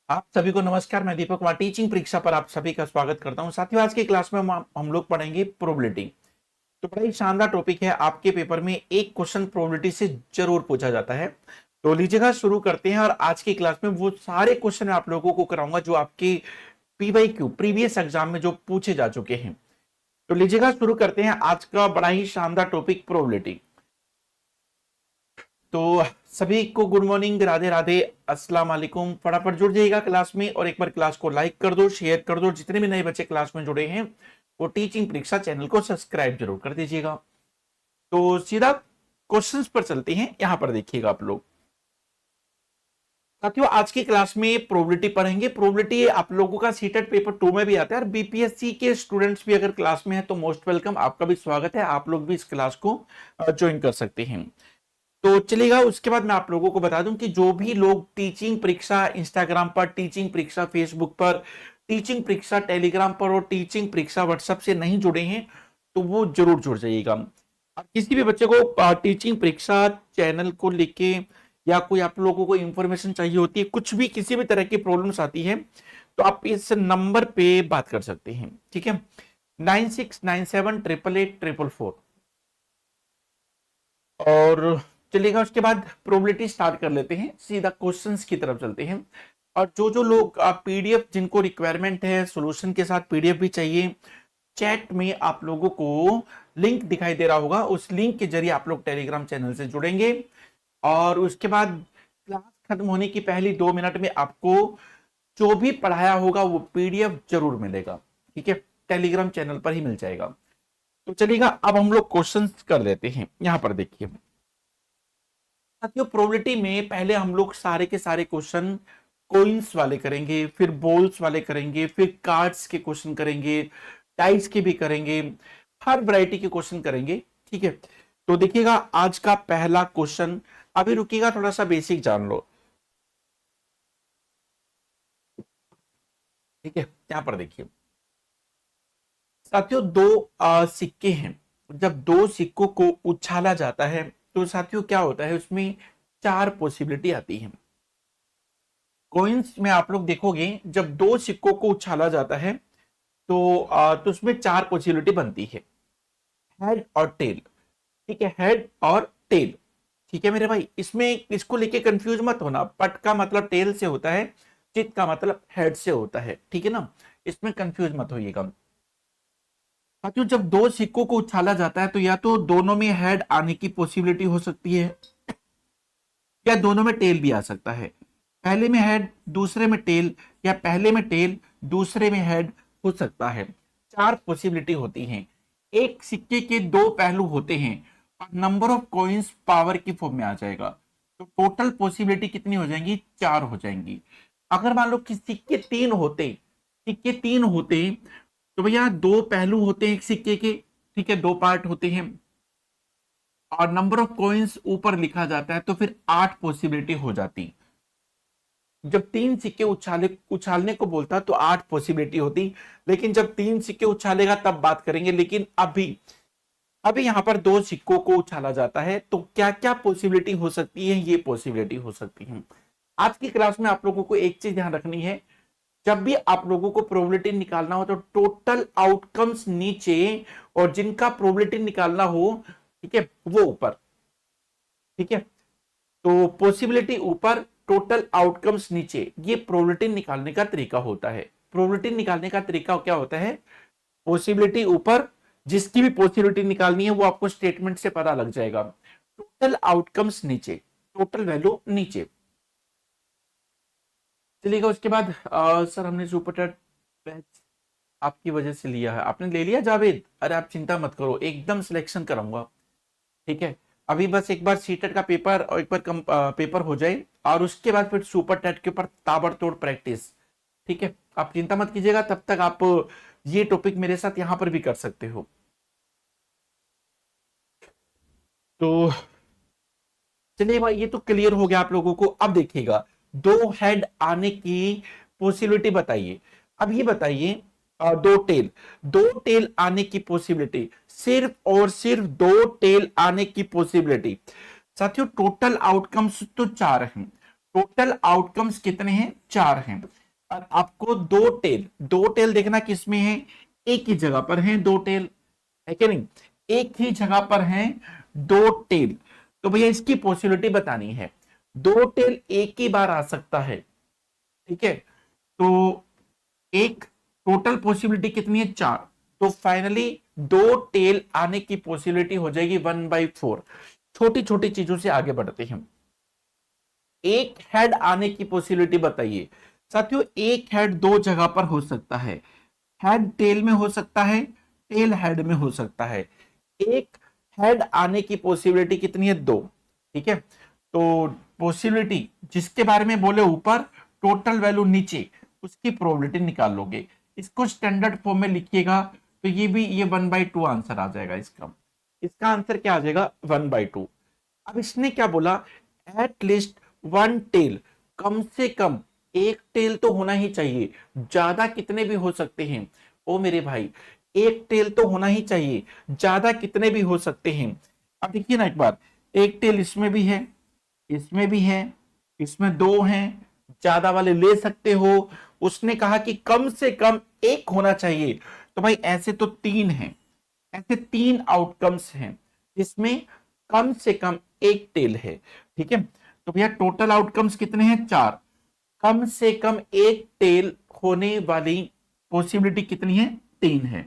आप सभी को नमस्कार। मैं दीपक कुमार टीचिंग परीक्षा पर आप सभी का स्वागत करता हूं। साथियों, आज की क्लास में हम लोग पढ़ेंगे प्रोबेबिलिटी। तो बड़ा ही शानदार टॉपिक है। आपके पेपर में एक क्वेश्चन प्रोबेबिलिटी से जरूर पूछा जाता है। तो लीजिएगा, शुरू करते हैं। और आज की क्लास में वो सारे क्वेश्चन आप लोगों को कराऊंगा जो आपके पीवाईक्यू प्रीवियस एग्जाम में जो पूछे जा चुके हैं। तो लीजिएगा, शुरू करते हैं आज का बड़ा ही शानदार टॉपिक प्रोबेबिलिटी। तो सभी को गुड मॉर्निंग, राधे राधे, अस्सलाम वालेकुम। फटाफट जुड़ जाइएगा क्लास में और एक बार क्लास को लाइक कर दो, शेयर कर दो। जितने भी नए बच्चे क्लास में जुड़े हैं वो टीचिंग परीक्षा चैनल को सब्सक्राइब जरूर कर दीजिएगा। तो सीधा क्वेश्चंस पर चलते हैं। यहां पर देखिएगा आप लोग। साथियों, आज की क्लास में प्रोबेबिलिटी पढ़ेंगे। प्रोबेबिलिटी आप लोगों का सीटेट पेपर 2 में भी आता है और बीपीएससी के स्टूडेंट्स भी अगर क्लास में है तो मोस्ट वेलकम, आपका भी स्वागत है। आप लोग भी इस क्लास को ज्वाइन कर सकते हैं। तो चलेगा, उसके बाद मैं आप लोगों को बता दूं कि जो भी लोग टीचिंग परीक्षा इंस्टाग्राम पर, टीचिंग परीक्षा फेसबुक पर, टीचिंग परीक्षा टेलीग्राम पर और टीचिंग परीक्षा व्हाट्सएप से नहीं जुड़े हैं तो वो जरूर जुड़ जाइएगा। और किसी भी बच्चे को टीचिंग परीक्षा चैनल को लेके या कोई आप लोगों को इंफॉर्मेशन चाहिए होती है, कुछ भी किसी भी तरह की प्रॉब्लम्स आती है तो आप इस नंबर पे बात कर सकते हैं। ठीक है, 9697888844। और चलेगा, उसके बाद प्रोबेबिलिटी स्टार्ट कर लेते हैं, सीधा क्वेश्चंस की तरफ चलते हैं। और जो जो लोग पीडीएफ जिनको रिक्वायरमेंट है, सॉल्यूशन के साथ पीडीएफ भी चाहिए, चैट में आप लोगों को लिंक दिखाई दे रहा होगा, उस लिंक के जरिए आप लोग टेलीग्राम चैनल से जुड़ेंगे। और उसके बाद क्लास खत्म होने की पहली 2 मिनट में आपको जो भी पढ़ाया होगा वो पीडीएफ जरूर मिलेगा। ठीक है, टेलीग्राम चैनल पर ही मिल जाएगा। तो चलिएगा, अब हम लोग क्वेश्चंस कर लेते हैं। यहां पर देखिए साथियों, प्रोबेबिलिटी में पहले हम लोग सारे के सारे क्वेश्चन कोइंस वाले करेंगे, फिर बॉल्स वाले करेंगे, फिर कार्ड्स के क्वेश्चन करेंगे, टाइस के भी करेंगे, हर वैरायटी के क्वेश्चन करेंगे। ठीक है, तो देखिएगा आज का पहला क्वेश्चन। अभी रुकिएगा, थोड़ा सा बेसिक जान लो। ठीक है, यहां पर देखिए साथियों, दो सिक्के हैं। जब दो सिक्कों को उछाला जाता है तो साथियों क्या होता है, उसमें 4 पॉसिबिलिटी आती है। कॉइन्स में आप लोग देखोगे जब दो सिक्कों को उछाला जाता है तो उसमें 4 पॉसिबिलिटी बनती है, हेड और टेल। ठीक है, हेड और टेल। ठीक है मेरे भाई, इसमें इसको लेके कंफ्यूज मत होना। पट का मतलब टेल से होता है, चित का मतलब हेड से होता है। ठीक है ना, इसमें कंफ्यूज मत होइएगा। साथियों, जब दो सिक्कों को उछाला जाता है तो या तो दोनों में हेड आने की पॉसिबिलिटी हो सकती है या दोनों में टेल भी आ सकता है। पहले में हेड दूसरे में टेल, या पहले में टेल दूसरे में हेड हो सकता है। 4 पॉसिबिलिटी होती हैं। एक सिक्के के 2 पहलू होते हैं और नंबर ऑफ कॉइन्स पावर की फॉर्म में आ जाएगा। तो टोटल पॉसिबिलिटी कितनी हो जाएंगी, 4 हो जाएंगी। अगर मान लो कि सिक्के तीन होते तो भैया 2 पहलू होते हैं एक सिक्के के। ठीक है, 2 पार्ट होते हैं और नंबर ऑफ कॉइन्स ऊपर लिखा जाता है तो फिर 8 पॉसिबिलिटी हो जाती। जब 3 सिक्के उछालने को बोलता तो 8 पॉसिबिलिटी होती, लेकिन जब 3 सिक्के उछालेगा तब बात करेंगे। लेकिन अभी अभी यहां पर 2 सिक्कों को उछाला जाता है तो क्या क्या पॉसिबिलिटी हो सकती है, ये पॉसिबिलिटी हो सकती है। आज की क्लास में आप लोगों को एक चीज ध्यान रखनी है, जब भी आप लोगों को प्रोबेबिलिटी निकालना हो तो टोटल आउटकम्स नीचे और जिनका प्रोबेबिलिटी निकालना हो, ठीक है, वो ऊपर। ठीक है, तो पॉसिबिलिटी ऊपर, टोटल आउटकम्स नीचे, ये प्रोबेबिलिटी निकालने का तरीका होता है। प्रोबेबिलिटी निकालने का तरीका क्या होता है, पॉसिबिलिटी ऊपर, जिसकी भी पॉसिबिलिटी निकालनी है वो आपको स्टेटमेंट से पता लग जाएगा। टोटल आउटकम्स नीचे, टोटल वैल्यू नीचे। चलिएगा, उसके बाद सर हमने सुपर टेट बैच आपकी वजह से लिया है। आपने ले लिया जावेद? अरे आप चिंता मत करो, एकदम सिलेक्शन कराऊंगा। ठीक है, अभी बस एक बार सीटेट का पेपर और एक बार पेपर हो जाए और उसके बाद फिर सुपर टेट के ऊपर ताबड़तोड़ प्रैक्टिस। ठीक है, आप चिंता मत कीजिएगा, तब तक आप ये टॉपिक मेरे साथ यहां पर भी कर सकते हो। तो चलिए भाई, ये तो क्लियर हो गया आप लोगों को। अब देखिएगा, 2 हेड आने की पॉसिबिलिटी बताइए। अब ये बताइए, 2 टेल आने की पॉसिबिलिटी, सिर्फ और सिर्फ 2 टेल आने की पॉसिबिलिटी। साथियों, टोटल आउटकम्स तो 4 हैं। टोटल आउटकम्स कितने हैं, 4 हैं। और आपको दो टेल देखना किस में है, एक ही जगह पर है दो टेल, है कि नहीं, एक ही जगह पर है दो टेल। तो भैया इसकी पॉसिबिलिटी बतानी है, दो टेल एक ही बार आ सकता है, ठीक है। तो एक टोटल पॉसिबिलिटी कितनी है, चार। तो फाइनली दो टेल आने की पॉसिबिलिटी हो जाएगी 1/4। छोटी छोटी चीजों से आगे बढ़ते हैं। एक हेड आने की पॉसिबिलिटी बताइए साथियों। एक हेड दो जगह पर हो सकता है, हेड टेल में हो सकता है, टेल हेड में हो सकता है। एक हेड आने की पॉसिबिलिटी कितनी है, दो, ठीक है। तो पॉसिबिलिटी जिसके बारे में बोले ऊपर, टोटल वैल्यू नीचे, उसकी प्रोबेबिलिटी निकाल लोगे। इसको स्टैंडर्ड फॉर्म में लिखिएगा तो ये 1/2 आंसर आ जाएगा इसका। इसका आंसर क्या आ जाएगा, 1/2। अब इसने क्या बोला, एट लीस्ट वन टेल, कम से कम एक टेल तो होना ही चाहिए। ज्यादा कितने भी हो सकते हैं ओ मेरे भाई, एक टेल तो होना ही चाहिए, ज्यादा कितने भी हो सकते हैं। अब देखिए ना एक बार, एक टेल इसमें भी है, इसमें भी है, इसमें दो हैं, ज्यादा वाले ले सकते हो। उसने कहा कि कम से कम एक होना चाहिए, तो भाई ऐसे तो तीन हैं, ऐसे तीन आउटकम्स हैं जिसमें कम से कम एक टेल है, ठीक है। तो भैया टोटल आउटकम्स कितने हैं, चार, कम से कम एक टेल होने वाली पॉसिबिलिटी कितनी है, तीन है।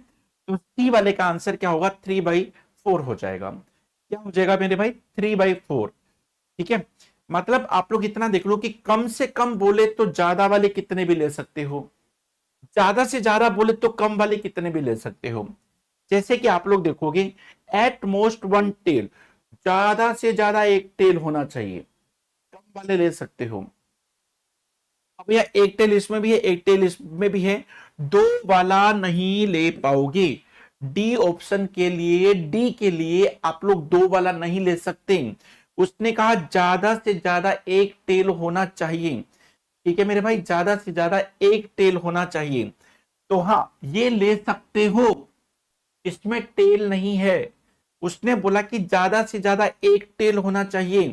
तो सी वाले का आंसर क्या होगा, 3/4 हो जाएगा। क्या हो जाएगा मेरे भाई, 3/4, ठीक है। मतलब आप लोग इतना देख लो कि कम से कम बोले तो ज्यादा वाले कितने भी ले सकते हो, ज्यादा से ज्यादा बोले तो कम वाले कितने भी ले सकते हो। जैसे कि आप लोग देखोगे, एट मोस्ट वन टेल, ज्यादा से ज्यादा एक टेल होना चाहिए, कम वाले ले सकते हो। अब भैया एक टेल इसमें भी है, एक टेल इसमें भी है, दो वाला नहीं ले पाओगे। डी ऑप्शन के लिए, डी के लिए आप लोग दो वाला नहीं ले सकते। उसने कहा ज्यादा से ज्यादा एक टेल होना चाहिए, ठीक है मेरे भाई, ज्यादा से ज्यादा एक टेल होना चाहिए। तो हाँ ये ले सकते हो, इसमें टेल नहीं है। उसने बोला कि ज्यादा से ज्यादा एक टेल होना चाहिए,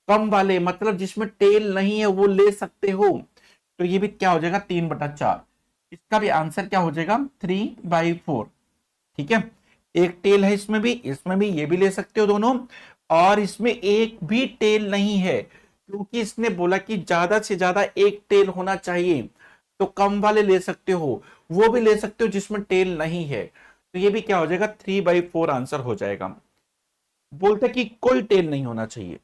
कम वाले मतलब जिसमें टेल नहीं है वो ले सकते हो। तो ये भी क्या हो जाएगा, 3/4। इसका भी आंसर क्या हो जाएगा, 3/4, ठीक है। एक टेल है इसमें भी ये भी ले सकते हो दोनों, और इसमें एक भी टेल नहीं है क्योंकि इसने बोला कि ज्यादा से ज्यादा एक टेल होना चाहिए। तो कम वाले ले सकते हो, वो भी ले सकते हो जिसमें टेल नहीं है। तो ये भी क्या हो जाएगा, 3/4 आंसर हो जाएगा। बोलते कि कोई टेल नहीं होना चाहिए,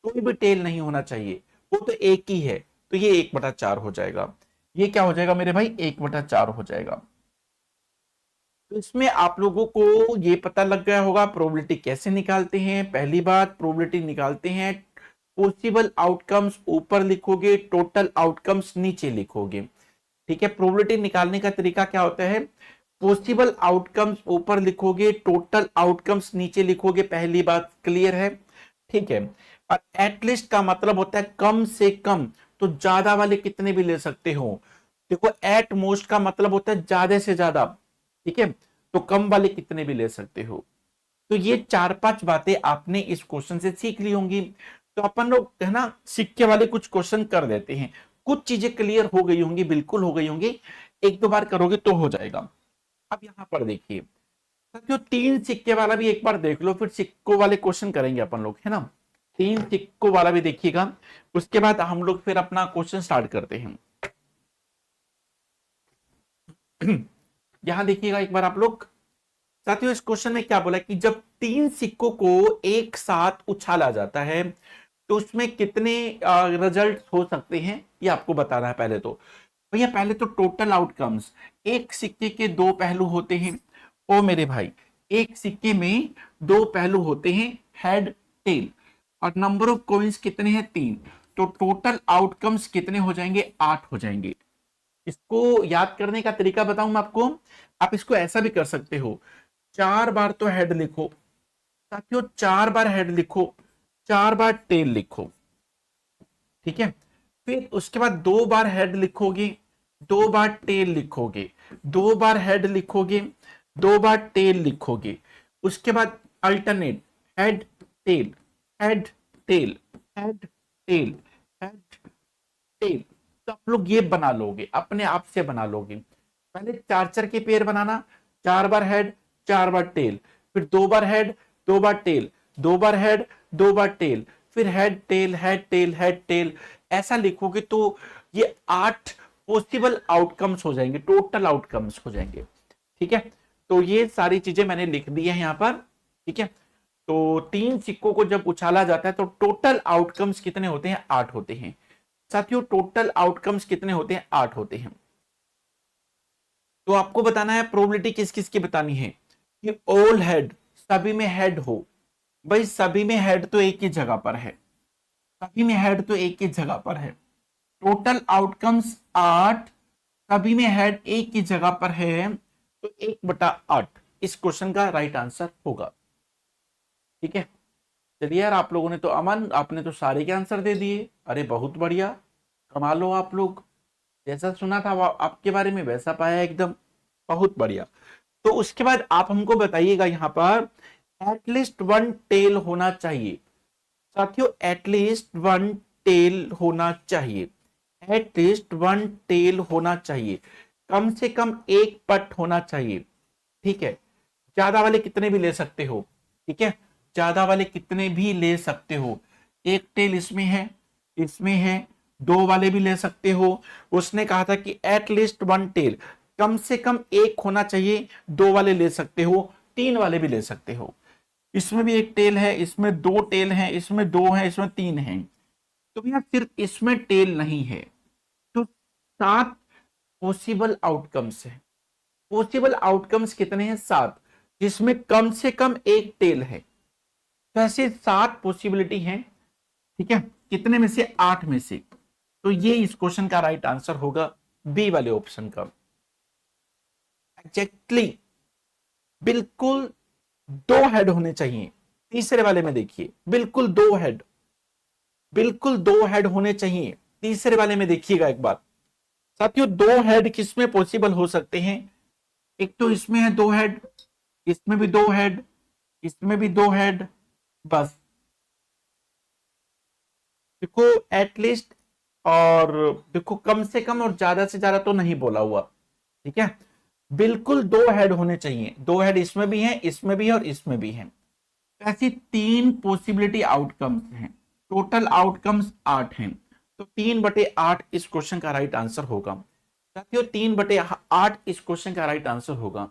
कोई भी टेल नहीं होना चाहिए, वो तो एक ही है। तो ये 1/4 हो जाएगा। ये क्या हो जाएगा मेरे भाई, 1/4 हो जाएगा। तो इसमें आप लोगों को ये पता लग गया होगा प्रोबेबिलिटी कैसे निकालते हैं। पहली बात, प्रोबेबिलिटी निकालते हैं, पॉसिबल आउटकम्स ऊपर लिखोगे, टोटल आउटकम्स नीचे लिखोगे, ठीक है। प्रोबेबिलिटी निकालने का तरीका क्या होता है, पॉसिबल आउटकम्स ऊपर लिखोगे, टोटल आउटकम्स नीचे लिखोगे, पहली बात क्लियर है, ठीक है। और एटलीस्ट का मतलब होता है कम से कम, तो ज्यादा वाले कितने भी ले सकते हो। देखो एट मोस्ट का मतलब होता है ज्यादा से ज्यादा, ठीक है, तो कम वाले कितने भी ले सकते हो। तो ये चार पांच बातें आपने इस क्वेश्चन से सीख ली होंगी। तो अपन लोग है ना सिक्के वाले कुछ क्वेश्चन कर देते हैं, कुछ चीजें क्लियर हो गई होंगी, बिल्कुल हो गई होंगी, एक दो बार करोगे तो हो जाएगा। अब यहां पर देखिए जो तीन सिक्के वाला भी एक बार देख लो, फिर सिक्कों वाले क्वेश्चन करेंगे अपन लोग, है ना। तीन सिक्कों वाला भी देखिएगा, उसके बाद हम लोग फिर अपना क्वेश्चन स्टार्ट करते हैं। यहां देखिएगा एक बार आप लोग साथियों, इस क्वेश्चन में क्या बोला कि जब तीन सिक्कों को एक साथ उछाला जाता है तो उसमें कितने रिजल्ट हो सकते हैं, ये आपको बताना है। पहले तो भैया, पहले तो टोटल आउटकम्स, एक सिक्के के दो पहलू होते हैं ओ मेरे भाई, एक सिक्के में दो पहलू होते हैं, हेड टेल, और नंबर ऑफ कॉइन्स कितने हैं, तीन। तो टोटल आउटकम्स कितने हो जाएंगे, 8 हो जाएंगे। इसको याद करने का तरीका बताऊं मैं आपको, आप इसको ऐसा भी कर सकते हो, चार बार तो हेड लिखो साथियों, चार बार हेड लिखो, चार बार टेल लिखो, ठीक है। फिर उसके बाद दो बार हेड लिखोगे, दो बार टेल लिखोगे, दो बार हेड लिखोगे, दो बार टेल लिखोगे। उसके बाद alternate, head tail, head tail, head tail, head tail, तो आप लोग ये बना लोगे, अपने आप से बना लोगे। पहले 4-4 के पेयर बनाना, 4 बार हेड 4 बार टेल, फिर 2 बार हेड 2 बार टेल, 2 बार हेड 2 बार टेल, फिर head tail head tail head tail. ऐसा लिखोगे तो ये 8 पॉसिबल आउटकम्स हो जाएंगे, टोटल आउटकम्स हो जाएंगे। ठीक है, तो ये सारी चीजें मैंने लिख दी है यहां पर। ठीक है, तो 3 सिक्कों को जब उछाला जाता है तो टोटल आउटकम्स कितने होते हैं? 8 होते हैं। साथियों टोटल आउटकम्स कितने होते हैं? 8 होते हैं। तो आपको बताना है प्रोबेबिलिटी किस किस की बतानी है कि ऑल हेड, सभी में हेड हो। भाई सभी में हेड तो एक ही जगह पर है, सभी में हेड तो एक ही जगह पर है। टोटल आउटकम्स 8, सभी में हेड एक ही जगह पर है, तो 1/8 इस क्वेश्चन का राइट आंसर होगा। ठीक है, चलिए यार, आप लोगों ने तो, अमन आपने तो सारे के आंसर दे दिए। अरे बहुत बढ़िया, कमाल हो आप लोग, जैसा सुना था आपके बारे में वैसा पाया एकदम, बहुत बढ़िया। तो उसके बाद आप हमको बताइएगा यहां पर एटलीस्ट 1 टेल होना चाहिए। साथियों एटलीस्ट 1 टेल होना चाहिए, एटलीस्ट 1 टेल होना चाहिए, कम से कम एक पट होना चाहिए। ठीक है, ज्यादा वाले कितने भी ले सकते हो। ठीक है, ज्यादा वाले कितने भी ले सकते हो। एक टेल इसमें है, इसमें है, 2 वाले भी ले सकते हो। उसने कहा था कि एटलीस्ट 1 टेल, कम से कम एक होना चाहिए, 2 वाले ले सकते हो, 3 वाले भी ले सकते हो। इसमें भी एक टेल है, इसमें 2 टेल हैं, इसमें 2 हैं, इसमें 3 हैं। तो भैया सिर्फ इसमें टेल नहीं है, तो 7 पॉसिबल आउटकम्स है। पॉसिबल आउटकम्स कितने हैं? 7, जिसमें कम से कम एक टेल है। तो ऐसे 7 पॉसिबिलिटी हैं। ठीक है, कितने में से? 8 में से। तो ये इस क्वेश्चन का राइट आंसर होगा बी वाले ऑप्शन का। एग्जैक्टली, बिल्कुल 2 हेड होने चाहिए। तीसरे वाले में देखिए, बिल्कुल 2 हेड, बिल्कुल 2 हेड होने चाहिए। तीसरे वाले में देखिएगा एक बार साथियों, 2 हेड किसमें पॉसिबल हो सकते हैं? एक तो इसमें है 2 हेड, इसमें भी 2 हेड, इसमें भी 2 हेड, बस। देखो एटलीस्ट, और देखो कम से कम और ज्यादा से ज्यादा तो नहीं बोला हुआ। ठीक है, बिल्कुल 2 हेड होने चाहिए। 2 हेड इसमें भी है, इसमें भी है और इसमें भी है। ऐसी 3 पॉसिबिलिटी आउटकम्स हैं। टोटल आउटकम्स 8 हैं, तो 3/8 इस क्वेश्चन का राइट आंसर होगा। साथियों 3/8 इस क्वेश्चन का राइट आंसर होगा।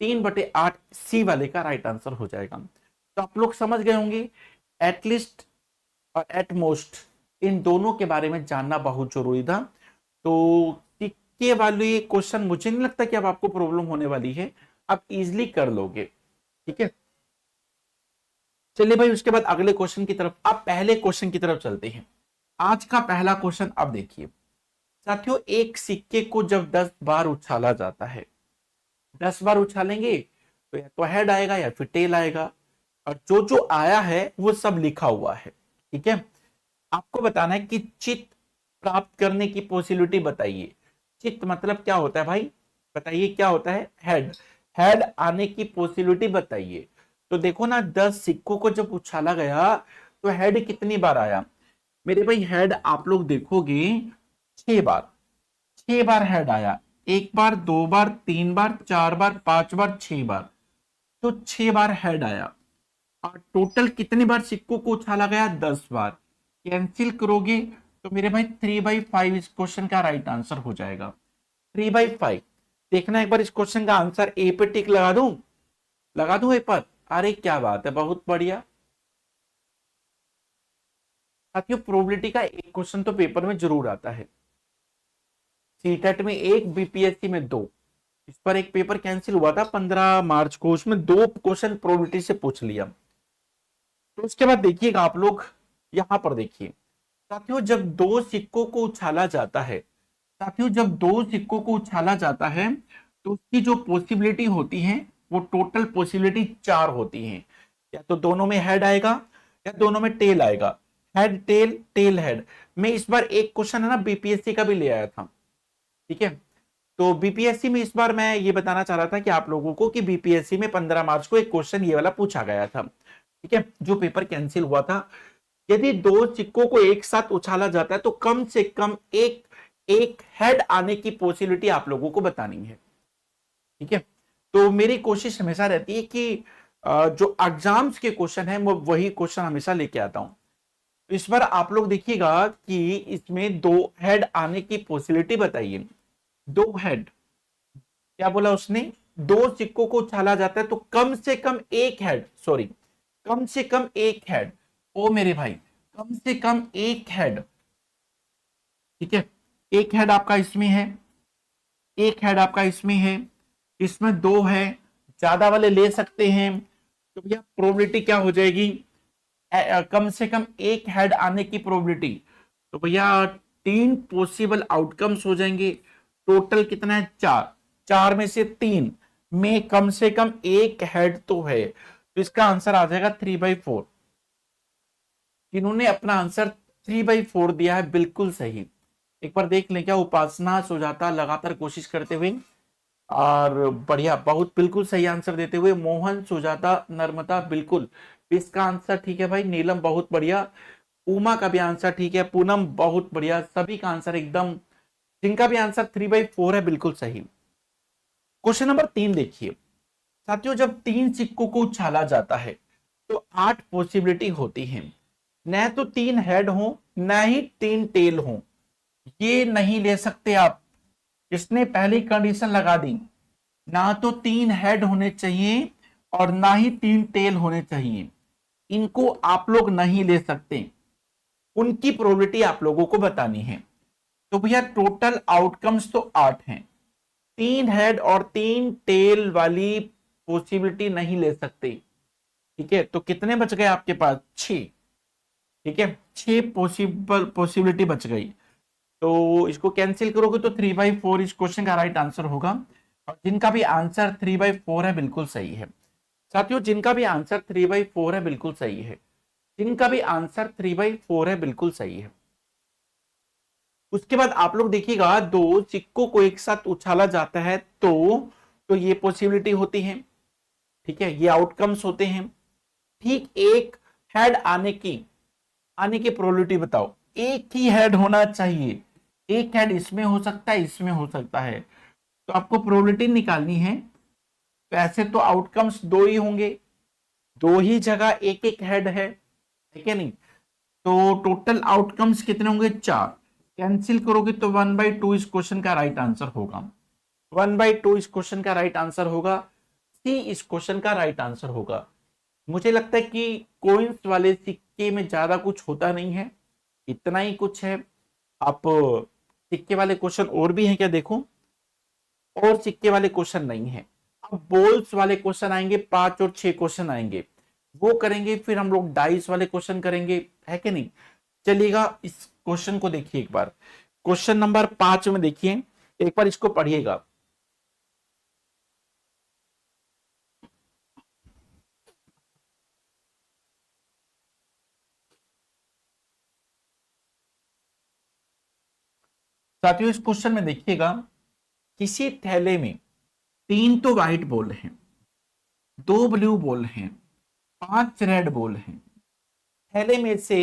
3/8 सी वाले का राइट आंसर हो जाएगा। तो आप लोग समझ गए होंगे एटलीस्ट और एटमोस्ट, इन दोनों के बारे में जानना बहुत जरूरी था। तो टिक्के वाले क्वेश्चन मुझे नहीं लगता कि अब आपको प्रॉब्लम होने वाली है, आप इजिली कर लोगे। ठीक है, चलिए भाई उसके बाद अगले क्वेश्चन की तरफ, अब पहले क्वेश्चन की तरफ चलते हैं। आज का पहला क्वेश्चन अब देखिए साथियों, एक सिक्के को जब 10 बार उछाला जाता है, 10 बार उछालेंगे तो या तो हेड आएगा या फिर टेल आएगा, और जो जो आया है वो सब लिखा हुआ है। ठीक है, आपको बताना है कि चित प्राप्त करने की पॉसिबिलिटी बताइए। चित मतलब क्या होता है भाई? बताइए क्या होता है? हेड, हेड आने की पॉसिबिलिटी बताइए। तो देखो ना, 10 सिक्कों को जब उछाला गया तो हेड कितनी बार आया मेरे भाई? हेड आप लोग देखोगे 6 बार, 6 बार हेड आया। 1 बार, 2 बार, 3 बार, 4 बार, 5 बार, 6 बार, तो 6 बार हेड आया। और टोटल कितनी बार सिक्कों को उछाला गया? 10 बार। कैंसिल करोगे तो मेरे भाई 3/5 इस क्वेश्चन का राइट आंसर हो जाएगा। 3/5। देखना एक बार इस क्वेश्चन का आंसर ए पे टिक लगा दूं, लगा दूं ए पर? अरे क्या बात है, बहुत बढ़िया। साथियों प्रोबेबिलिटी का एक क्वेश्चन तो पेपर में जरूर आता है, सीटेट में 1, बीपीएससी में 2। इस पर एक पेपर कैंसिल हुआ था 15 मार्च को, उसमें 2 क्वेश्चन प्रोबेबिलिटी से पूछ लिया। तो उसके बाद देखिएगा आप लोग, यहां पर देखिए साथियों, जब 2 सिक्कों को उछाला जाता है, साथियों जब 2 सिक्कों को उछाला जाता है तो उसकी जो पॉसिबिलिटी होती है वो टोटल पॉसिबिलिटी 4 होती है। या तो दोनों में हेड आएगा या दोनों में टेल आएगा, हेड टेल टेल हेड। मैं इस बार एक क्वेश्चन है ना बीपीएससी का भी ले आया था। ठीक है, तो बीपीएससी में इस बार मैं ये बताना चाह रहा था कि आप लोगों को कि बीपीएससी में 15 मार्च को एक क्वेश्चन ये वाला पूछा गया था। ठीक है, जो पेपर कैंसिल हुआ था। यदि 2 सिक्कों को एक साथ उछाला जाता है तो कम से कम एक हेड आने की पॉसिबिलिटी आप लोगों को बतानी है। ठीक है, तो मेरी कोशिश हमेशा रहती है कि जो एग्जाम्स के क्वेश्चन है मैं वही क्वेश्चन हमेशा लेके आता हूं। तो इस बार आप लोग देखिएगा कि इसमें दो हेड आने की पॉसिबिलिटी बताइए। दो हेड, क्या बोला उसने, दो सिक्कों को उछाला जाता है तो कम से कम एक हेड, सॉरी कम से कम एक हेड, ओ मेरे भाई कम से कम एक हेड। ठीक है, एक हेड आपका इसमें है, एक हेड आपका इसमें है, इसमें दो है, ज्यादा वाले ले सकते हैं, तो भैया प्रोबेबिलिटी क्या हो जाएगी, कम से कम एक हेड आने की प्रोबेबिलिटी। तो भैया तीन पॉसिबल आउटकम्स हो जाएंगे। टोटल कितना है, चार, चार में से तीन में कम से कम एक हेड तो है, तो इसका आंसर आ जाएगा 3/4। इन्होंने अपना आंसर 3/4 दिया है, बिल्कुल सही। एक बार देख लें क्या, उपासना सुजाता लगातार कोशिश करते हुए और बढ़िया, बहुत बिल्कुल सही आंसर देते हुए, मोहन सुजाता नर्मदा बिल्कुल इसका आंसर ठीक है भाई, नीलम बहुत बढ़िया, उमा का भी आंसर ठीक है, पूनम बहुत बढ़िया, सभी का आंसर एकदम, जिनका भी आंसर 3/4 है बिल्कुल सही। क्वेश्चन नंबर 3 देखिए साथियों, जब तीन सिक्कों को उछाला जाता है तो 8 पॉसिबिलिटी होती है, न तो तीन हेड हो न ही तीन टेल हो, ये नहीं ले सकते आप। इसने पहली कंडीशन लगा दी, ना तो तीन हेड होने चाहिए और ना ही तीन टेल होने चाहिए, इनको आप लोग नहीं ले सकते, उनकी प्रोबेबिलिटी आप लोगों को बतानी है। तो भैया टोटल आउटकम्स तो 8 हैं, तीन हेड और तीन टेल वाली पॉसिबिलिटी नहीं ले सकते। ठीक है, तो कितने बच गए आपके पास, 6। ठीक है, 6 पॉसिबिलिटी बच गई, तो इसको कैंसिल करोगे तो 3/4 इस क्वेश्चन का राइट आंसर होगा। और जिनका भी आंसर 3/4 है बिल्कुल सही है साथियों, जिनका भी आंसर 3/4 है बिल्कुल सही है, जिनका भी आंसर 3/4 है बिल्कुल सही है। उसके बाद आप लोग देखिएगा, दो सिक्कों को एक साथ उछाला जाता है तो ये पॉसिबिलिटी होती है। ठीक है, ये आउटकम्स होते हैं। ठीक, एक हेड आने की प्रोबेबिलिटी बताओ, एक ही हेड होना चाहिए, एक हेड इसमें हो सकता है, इसमें हो सकता है, तो आपको प्रोबेबिलिटी निकालनी है। तो ऐसे तो आउटकम्स दो ही होंगे, दो ही जगह एक एक हेड है, ठीक है नहीं, तो टोटल आउटकम्स कितने होंगे, 4। कैंसिल करोगे तो 1/2 इस क्वेश्चन का राइट आंसर होगा, 1/2 इस क्वेश्चन का राइट आंसर होगा, सी इस क्वेश्चन का राइट आंसर होगा। मुझे लगता है कि कोइंस वाले सिक्के में ज्यादा कुछ होता नहीं है, इतना ही कुछ है। आप सिक्के वाले क्वेश्चन और भी हैं क्या, देखो, और सिक्के वाले क्वेश्चन नहीं है। अब बोल्स वाले क्वेश्चन आएंगे, 5 और 6 क्वेश्चन आएंगे, वो करेंगे, फिर हम लोग डाइस वाले क्वेश्चन करेंगे, है कि नहीं। चलिएगा इस क्वेश्चन को देखिए एक बार, क्वेश्चन नंबर 5 में देखिए, एक बार इसको पढ़िएगा। साथियों इस क्वेश्चन में देखिएगा, किसी थैले में तीन तो व्हाइट बॉल हैं, दो ब्लू बॉल हैं, 5 रेड बॉल हैं, थैले में से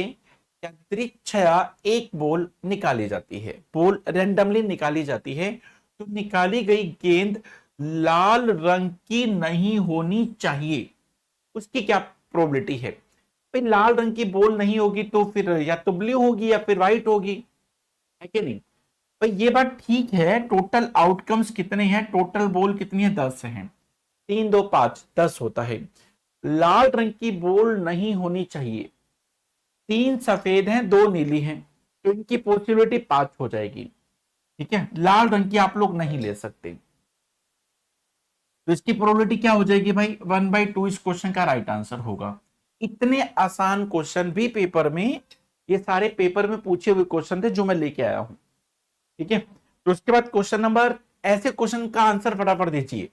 यादृच्छया एक बॉल निकाली जाती है, बॉल रेंडमली निकाली जाती है, तो निकाली गई गेंद लाल रंग की नहीं होनी चाहिए, उसकी क्या प्रोबेबिलिटी है। भाई लाल रंग की बॉल नहीं होगी तो फिर या तो ब्लू होगी या फिर व्हाइट होगी, है कि नहीं। भाई ये बात ठीक है, टोटल आउटकम्स कितने हैं, टोटल बॉल कितनी है, 10 हैं, 3 2 5 10 होता है। लाल रंग की बॉल नहीं होनी चाहिए, तीन सफेद हैं दो नीली हैं, तो इनकी पॉसिबिलिटी 5 हो जाएगी। ठीक है, लाल रंग की आप लोग नहीं ले सकते, तो इसकी प्रोबेबिलिटी क्या हो जाएगी भाई, 1/2 इस क्वेश्चन का राइट आंसर होगा। इतने आसान क्वेश्चन भी पेपर में, ये सारे पेपर में पूछे हुए क्वेश्चन थे जो मैं लेके आया हूं। ठीक है, तो उसके बाद क्वेश्चन नंबर, ऐसे क्वेश्चन का आंसर फटाफट दीजिए,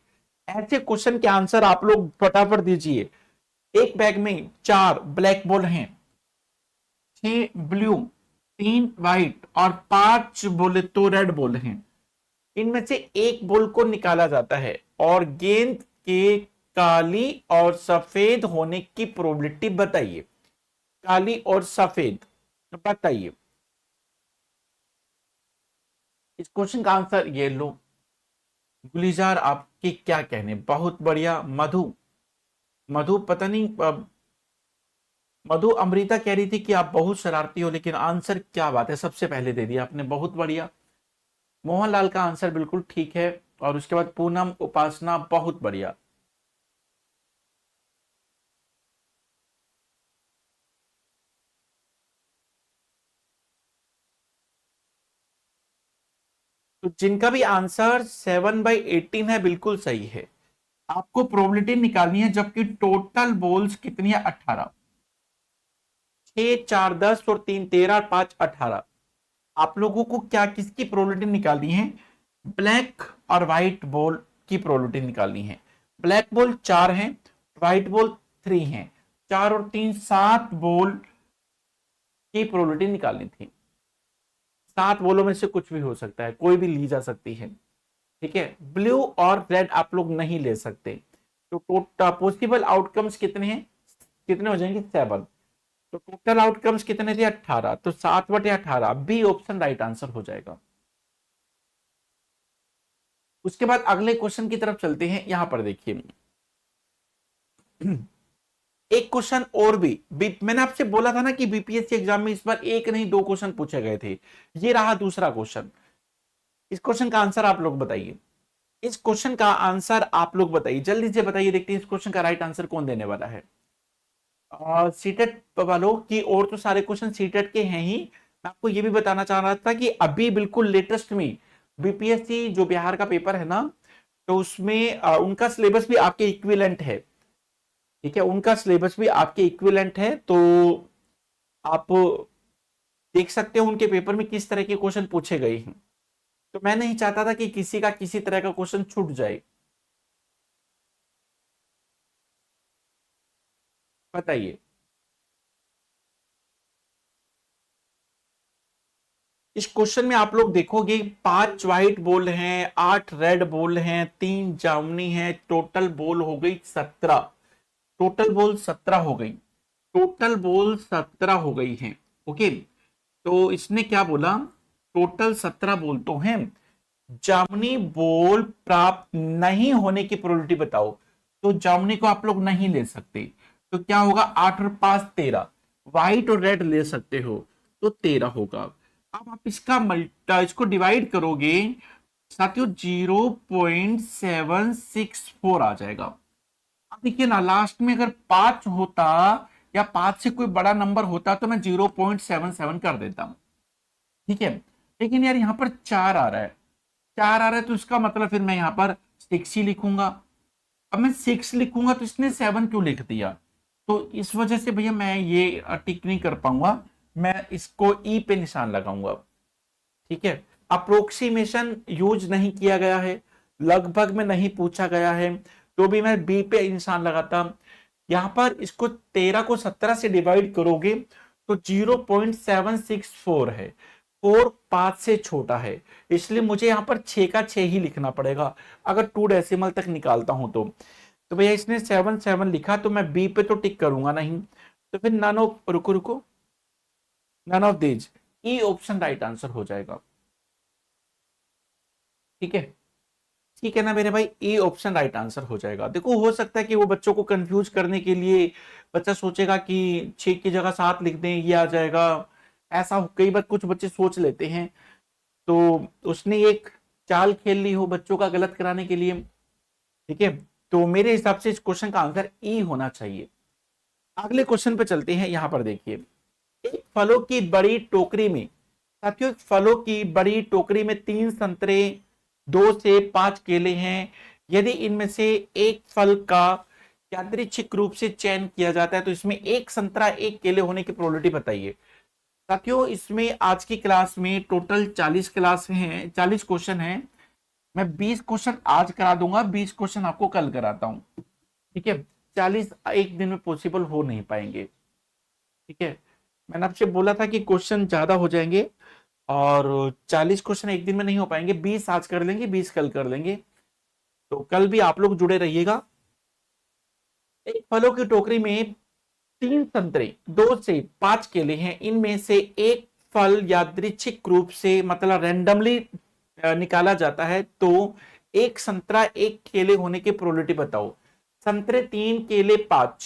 ऐसे क्वेश्चन के आंसर आप लोग फटाफट दीजिए। एक बैग में 4 ब्लैक बॉल हैं, 6 ब्लू, 3 व्हाइट और 5 बोले तो रेड बॉल हैं, इनमें से एक बॉल को निकाला जाता है और गेंद के काली और सफेद होने की प्रोबेबिलिटी बताइए, काली और सफेद बताइए। इस क्वेश्चन का आंसर ये लो। गुलीजार आपके क्या कहने, बहुत बढ़िया। मधु, मधु पता नहीं मधु अमृता कह रही थी कि आप बहुत शरारती हो, लेकिन आंसर क्या बात है, सबसे पहले दे दिया आपने, बहुत बढ़िया। मोहनलाल का आंसर बिल्कुल ठीक है। और उसके बाद पूनम उपासना, बहुत बढ़िया। तो जिनका भी आंसर 7/18 है बिल्कुल सही है। आपको प्रोबेबिलिटी निकालनी है, जबकि टोटल बोल्स कितनी है, 18। 6 4 10 और 3 13 5 18। आप लोगों को क्या किसकी प्रोबेबिलिटी निकालनी है, ब्लैक और व्हाइट बॉल की प्रोबेबिलिटी निकालनी है। ब्लैक बॉल 4 है, व्हाइट बॉल 3 है। 4 और 3 7 बॉल की प्रोबेबिलिटी निकालनी थी। 7 बॉलों में से कुछ भी हो सकता है, कोई भी ली जा सकती है। ठीक है, ब्लू और रेड आप लोग नहीं ले सकते। तो टोटल पॉसिबल आउटकम्स कितने हैं, कितने हो जाएंगे, 7। तो टोटल आउटकम्स कितने थे, 18। तो 7/18, बी ऑप्शन राइट आंसर हो जाएगा। उसके बाद अगले क्वेश्चन की तरफ चलते हैं। यहां पर देखिए एक क्वेश्चन और भी मैंने आपसे बोला था ना कि बीपीएससी एग्जाम में इस बार एक नहीं 2 क्वेश्चन पूछे गए थे। ये रहा दूसरा क्वेश्चन। इस क्वेश्चन का आंसर आप लोग बताइए। इस क्वेश्चन का आंसर आप लोग बताइए, जल्दी से बताइए, देखते हैं इस क्वेश्चन का राइट आंसर कौन देने वाला है। सीटेट वालों की, और तो सारे क्वेश्चन सीटेट के हैं ही। मैं आपको ये भी बताना चाह रहा था कि अभी बिल्कुल लेटेस्ट में बीपीएससी जो बिहार का पेपर है ना, तो उसमें उनका सिलेबस भी आपके इक्विवेलेंट है। ठीक है, उनका सिलेबस भी आपके इक्विवेलेंट है। तो आप देख सकते हो उनके पेपर में किस तरह के क्वेश्चन पूछे गए हैं। तो मैं नहीं चाहता था कि किसी का किसी तरह का क्वेश्चन छूट जाए। बताइए। इस क्वेश्चन में आप लोग देखोगे 5 व्हाइट बॉल हैं, 8 रेड बॉल हैं, 3 जामुनी है, टोटल बॉल हो गई 17। टोटल बॉल 17 हो गई। टोटल बॉल 17 हो गई है। ओके, तो इसने क्या बोला, टोटल 17 बॉल तो हैं। जामुनी बॉल प्राप्त नहीं होने की प्रोबेबिलिटी बताओ। तो जामुनी को आप लोग नहीं ले सकते। तो क्या होगा, 8 और 5 13। व्हाइट और रेड ले सकते हो, तो 13 होगा। अब आप इसका मल्टा इसको डिवाइड करोगे साथियों, 0.764 आ जाएगा। अब देखिए ना, लास्ट में अगर 5 होता या 5 से कोई बड़ा नंबर होता तो मैं 0.77 कर देता हूं। ठीक है, लेकिन यार यहां पर 4 आ रहा है। 4 आ रहा है तो इसका मतलब फिर मैं यहां पर 6 ही लिखूंगा। अब मैं 6 लिखूंगा तो इसने 7 क्यों लिख दिया। तो इस वजह से भैया मैं ये टिक नहीं कर पाऊंगा। मैं इसको ई पे निशान लगाऊंगा। ठीक है, अप्रोक्सीमेशन यूज नहीं किया गया है, लगभग में नहीं पूछा गया है, तो भी मैं बी पे निशान लगाता। यहां पर इसको 13 को 17 से डिवाइड करोगे तो 0.764 है। 4 5 से छोटा है, इसलिए मुझे यहां पर 6 का 6 ही लिखना पड़ेगा अगर 2 डेसिमल तक निकालता हूं तो भैया इसने 7 लिखा, तो मैं बी पे तो टिक करूंगा नहीं। तो फिर नन ऑफ, रुको रुको, none of these, E option right answer हो जाएगा। ठीक है, ठीक है ना मेरे भाई, ए ऑप्शन राइट आंसर हो जाएगा। देखो हो सकता है कि वो बच्चों को कंफ्यूज करने के लिए बच्चा सोचेगा कि 6 की जगह 7 लिख दें, ये आ जाएगा। ऐसा कई बार कुछ बच्चे सोच लेते हैं, तो उसने एक चाल खेल ली हो बच्चों का गलत कराने के लिए। ठीक है, तो मेरे हिसाब से इस क्वेश्चन का आंसर ई होना चाहिए। अगले क्वेश्चन पे चलते हैं। यहां पर देखिए, एक फलों की बड़ी टोकरी में, साथियों एक फलों की बड़ी टोकरी में 3 संतरे, 2 से 5 केले हैं। यदि इनमें से एक फल का यादृच्छिक रूप से चयन किया जाता है तो इसमें एक संतरा एक केले होने की प्रोबेबिलिटी बताइए। साथियों इसमें आज की क्लास में टोटल 40 क्लास हैं, 40 क्वेश्चन हैं। मैं 20 क्वेश्चन आज करा दूंगा, 20 क्वेश्चन आपको कल कराता हूं। ठीक है, 40 एक दिन में पॉसिबल हो नहीं पाएंगे। ठीक है, मैंने आपसे बोला था कि क्वेश्चन ज्यादा हो जाएंगे और 40 क्वेश्चन एक दिन में नहीं हो पाएंगे। 20 आज कर लेंगे, 20 कल कर लेंगे। तो कल भी आप लोग जुड़े रहिएगा। एक फलों की टोकरी में 3 संतरे, 2 से 5 केले हैं। इनमें से एक फल यादृच्छिक रूप से, मतलब रैंडमली निकाला जाता है तो एक संतरा एक केले होने की प्रोबेबिलिटी बताओ। संतरे 3 केले 5,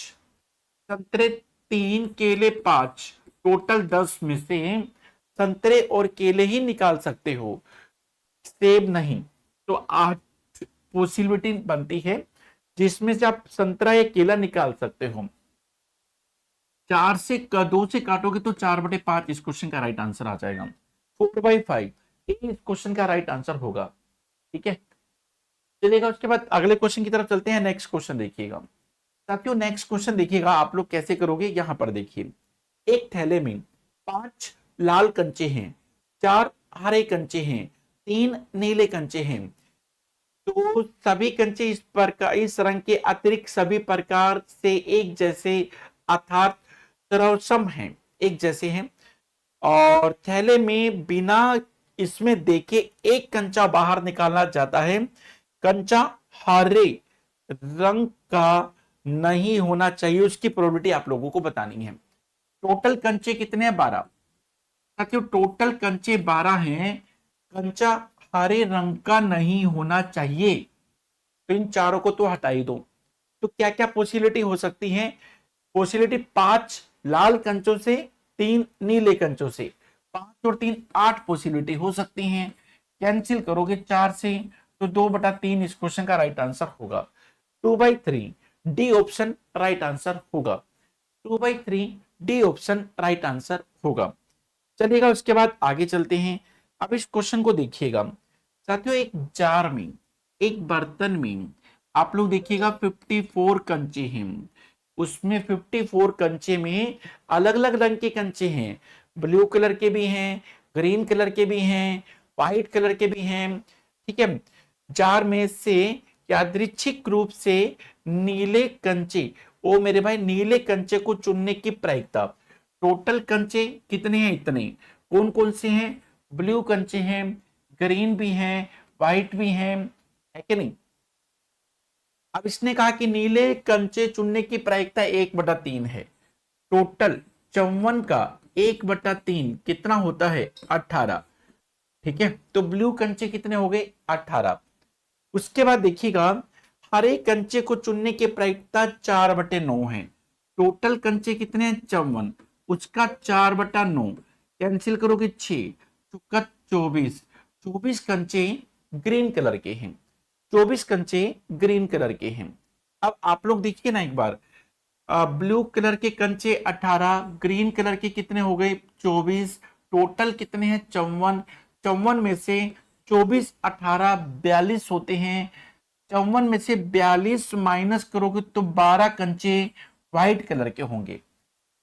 संतरे 3 केले 5, टोटल 10 में से संतरे और केले ही निकाल सकते हो, सेब नहीं। तो 8 पॉसिबिलिटी बनती है जिसमें से आप संतरा या केला निकाल सकते हो। 2 से काटोगे तो 4/5 इस क्वेश्चन का राइट आंसर आ जाएगा। 4/5 इस क्वेश्चन का राइट आंसर होगा। ठीक है, चलिएगा उसके बाद अगले क्वेश्चन की तरफ चलते हैं। नेक्स्ट क्वेश्चन देखिएगा साथियों, नेक्स्ट क्वेश्चन देखिएगा आप लोग कैसे करोगे। यहां पर देखिए, एक थैले में 5 लाल कंचे हैं, 4 हरे कंचे हैं, 3 नीले कंचे हैं। तो सभी कंचे इस रंग के अतिरिक्त सभी प्रकार से एक जैसे अर्थात सर्वसम हैं, एक जैसे हैं। और थैले में बिना इसमें देखे एक कंचा बाहर निकाला जाता है। कंचा हरे रंग का नहीं होना चाहिए, उसकी प्रोबेबिलिटी आप लोगों को बतानी है। टोटल कंचे कितने हैं? 12। साथियों टोटल कंचे 12 हैं, कंचा हरे रंग का नहीं होना चाहिए, तो इन चारों को तो हटा ही दो। तो क्या क्या पॉसिबिलिटी हो सकती है? पॉसिबिलिटी 5 लाल कंचों से, 3 नीले कंचों से, 5 और 3 8 पॉसिबिलिटी हो सकती हैं। कैंसिल करोगे 4 से तो 2/3 इस क्वेश्चन का राइट आंसर होगा। 2/3 डी ऑप्शन राइट आंसर होगा। 2/3 डी ऑप्शन राइट आंसर होगा। चलिएगा उसके बाद आगे चलते हैं। अब इस क्वेश्चन को देखिएगा साथियों, एक जार में, एक बर्तन में आप लोग देखिएगा 54 कंचे हैं। उसमें 54 कंचे में अलग अलग रंग के कंचे हैं, ब्लू कलर के भी हैं, ग्रीन कलर के भी हैं, व्हाइट कलर के भी हैं। ठीक है, जार में से यादृच्छिक रूप से नीले कंचे, ओ मेरे भाई नीले कंचे को चुनने की प्रायिकता। टोटल कंचे कितने हैं? इतने। कौन कौन से हैं? ब्लू कंचे हैं, ग्रीन भी हैं, व्हाइट भी हैं, है कि नहीं? अब इसने कहा कि नीले कंचे चुनने की प्रायिकता 1/3 है। टोटल 54 का 1/3 कितना होता है? 18। ठीक है, तो ब्लू कंचे कितने हो गए? 18। उसके बाद देखिएगा, हरे कंचे को चुनने की प्रायिकता 4/9 है। टोटल कंचे कितने हैं? 54, उसका 4/9 कैंसिल करोगे 6, चौका 24। 24 कंचे ग्रीन कलर के हैं, 24 कंचे ग्रीन कलर के हैं। अब आप लोग देखिए ना एक बार, ब्लू कलर के कंचे 18, ग्रीन कलर के कितने हो गए? 24। टोटल कितने हैं? 54। 54 में से 24 18 42 होते हैं। 54 में से 42 माइनस करोगे तो 12 कंचे व्हाइट कलर के होंगे।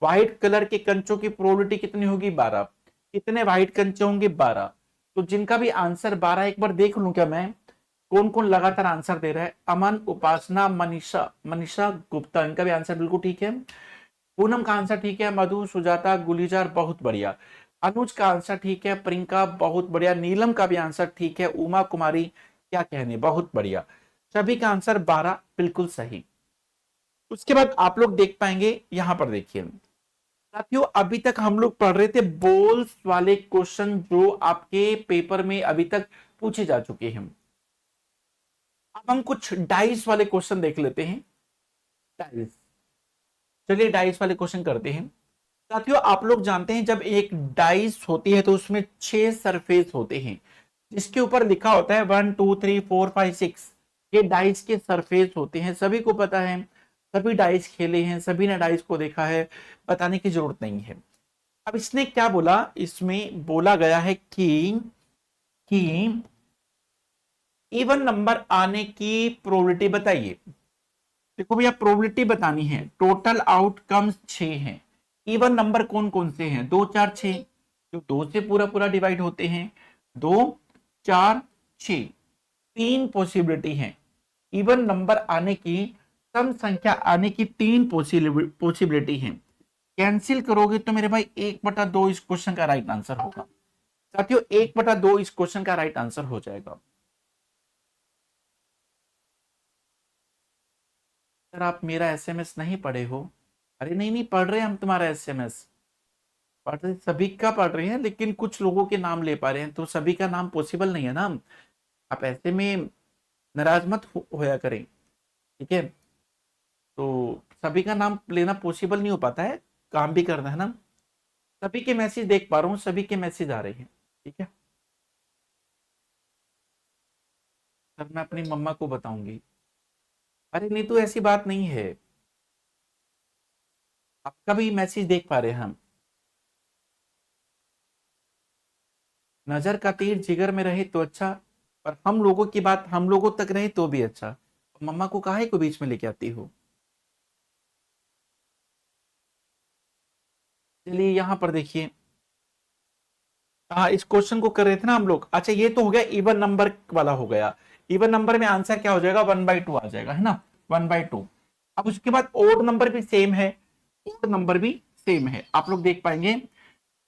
व्हाइट कलर के कंचों की प्रोबेबिलिटी कितनी होगी? 12। कितने व्हाइट कंचे होंगे? 12। तो जिनका भी आंसर 12, एक बार देख लूं क्या मैं कौन कौन लगातार आंसर दे रहा है। अमन, उपासना, मनीषा, मनीषा गुप्ता, इनका भी आंसर बिल्कुल ठीक है। पूनम का आंसर ठीक है, मधु, सुजाता, गुलीजार, बहुत बढ़िया। अनुज का आंसर ठीक है, प्रियंका बहुत बढ़िया, नीलम का भी आंसर ठीक है, उमा कुमारी क्या कहने, बहुत बढ़िया। सभी का आंसर 12 बिल्कुल सही। उसके बाद आप लोग देख पाएंगे, यहां पर देखिए साथियों, अभी तक हम लोग पढ़ रहे थे बोल्स वाले क्वेश्चन जो आपके पेपर में अभी तक पूछे जा चुके हैं। अब हम कुछ डाइस वाले क्वेश्चन देख लेते हैं। डाइस, चलिए डाइस वाले क्वेश्चन करते हैं। साथियों आप लोग जानते हैं जब एक डाइस होती है तो उसमें 6 सरफेस होते हैं, जिसके ऊपर लिखा होता है 1 2 3 4 5 6। ये डाइस के सरफेस होते हैं, सभी को पता है, सभी डाइस खेले हैं, सभी ने डाइस को देखा है, बताने की जरूरत नहीं है। अब इसने क्या बोला? इसमें बोला गया है कि इवन नंबर आने की प्रोबेबिलिटी बताइए। देखो भैया प्रोबेबिलिटी बतानी है। टोटल आउटकम्स 6 हैं। इवन नंबर कौन कौन से हैं? 2 4 6, जो 2 से पूरा पूरा डिवाइड होते हैं। 2 4 6, 3 पॉसिबिलिटी हैं। इवन नंबर आने की, सम संख्या आने की 3 पॉसिबिलिटी हैं। कैंसिल करोगे तो मेरे भाई 1/2 इस क्वेश्चन का राइट आंसर होगा। साथियों 1/2 इस क्वेश्चन का राइट आंसर हो जाएगा। अगर आप मेरा एसएमएस नहीं पढ़े हो, अरे नहीं नहीं पढ़ रहे हम तुम्हारा एसएमएस, पढ़ रहे, सभी का पढ़ रहे हैं, लेकिन कुछ लोगों के नाम ले पा रहे हैं, तो सभी का नाम पॉसिबल नहीं है ना। आप ऐसे में नाराज मत होया करें, ठीक है। तो सभी का नाम लेना पॉसिबल नहीं हो पाता है, काम भी करना है ना। सभी के मैसेज देख पा रहा हूँ, सभी के मैसेज आ रहे हैं, ठीक है। सर मैं अपनी मम्मा को बताऊंगी। अरे नहीं, तो ऐसी बात नहीं है, आपका भी मैसेज देख पा रहे हैं हम। नजर का तीर जिगर में रहे तो अच्छा, पर हम लोगों की बात हम लोगों तक रहे तो भी अच्छा। मम्मा को काहे को बीच में लेके आती हो। चलिए यहाँ पर देखिए, हाँ इस क्वेश्चन को कर रहे थे ना हम लोग। अच्छा ये तो हो गया इवन नंबर वाला हो गया। इवन नंबर में आंसर क्या हो जाएगा, 1/2 आ जाएगा, है ना, 1/2। अब उसके बाद ओड नंबर भी सेम है, ओड नंबर भी सेम है, आप लोग देख पाएंगे।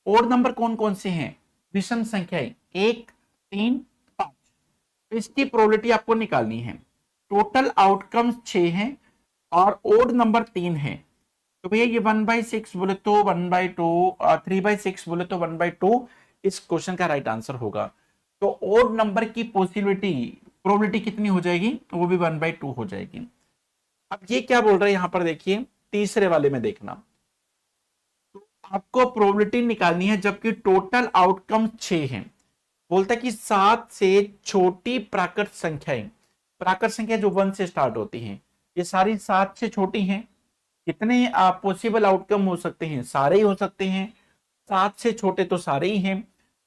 ओड नंबर कौन कौन से हैं, विषम संख्याएं 1, 3, 5। तो इसकी प्रोबेबिलिटी आपको निकालनी है। टोटल आउटकम्स 6 हैं और ओड नंबर 3 है। तो भैया ये 1/6 बोले तो 1/2, 3/6 बोले तो 1/2 इस क्वेश्चन का राइट आंसर होगा। तो ओड नंबर की पॉसिबिलिटी प्रोबेबिलिटी कितनी हो जाएगी, वो भी 1/2 हो जाएगी। अब ये क्या बोल रहे हैं यहां पर देखिए, तीसरे वाले में देखना, तो आपको प्रोबेबिलिटी निकालनी है जबकि टोटल आउटकम 6 है। बोलता है कि 7 से छोटी प्राकृत संख्याएं, प्राकृत संख्या जो 1 से स्टार्ट होती हैं, ये सारी 7 से छोटी हैं। कितने पॉसिबल आउटकम हो सकते हैं, सारे ही हो सकते हैं। 7 से छोटे तो सारे ही हैं,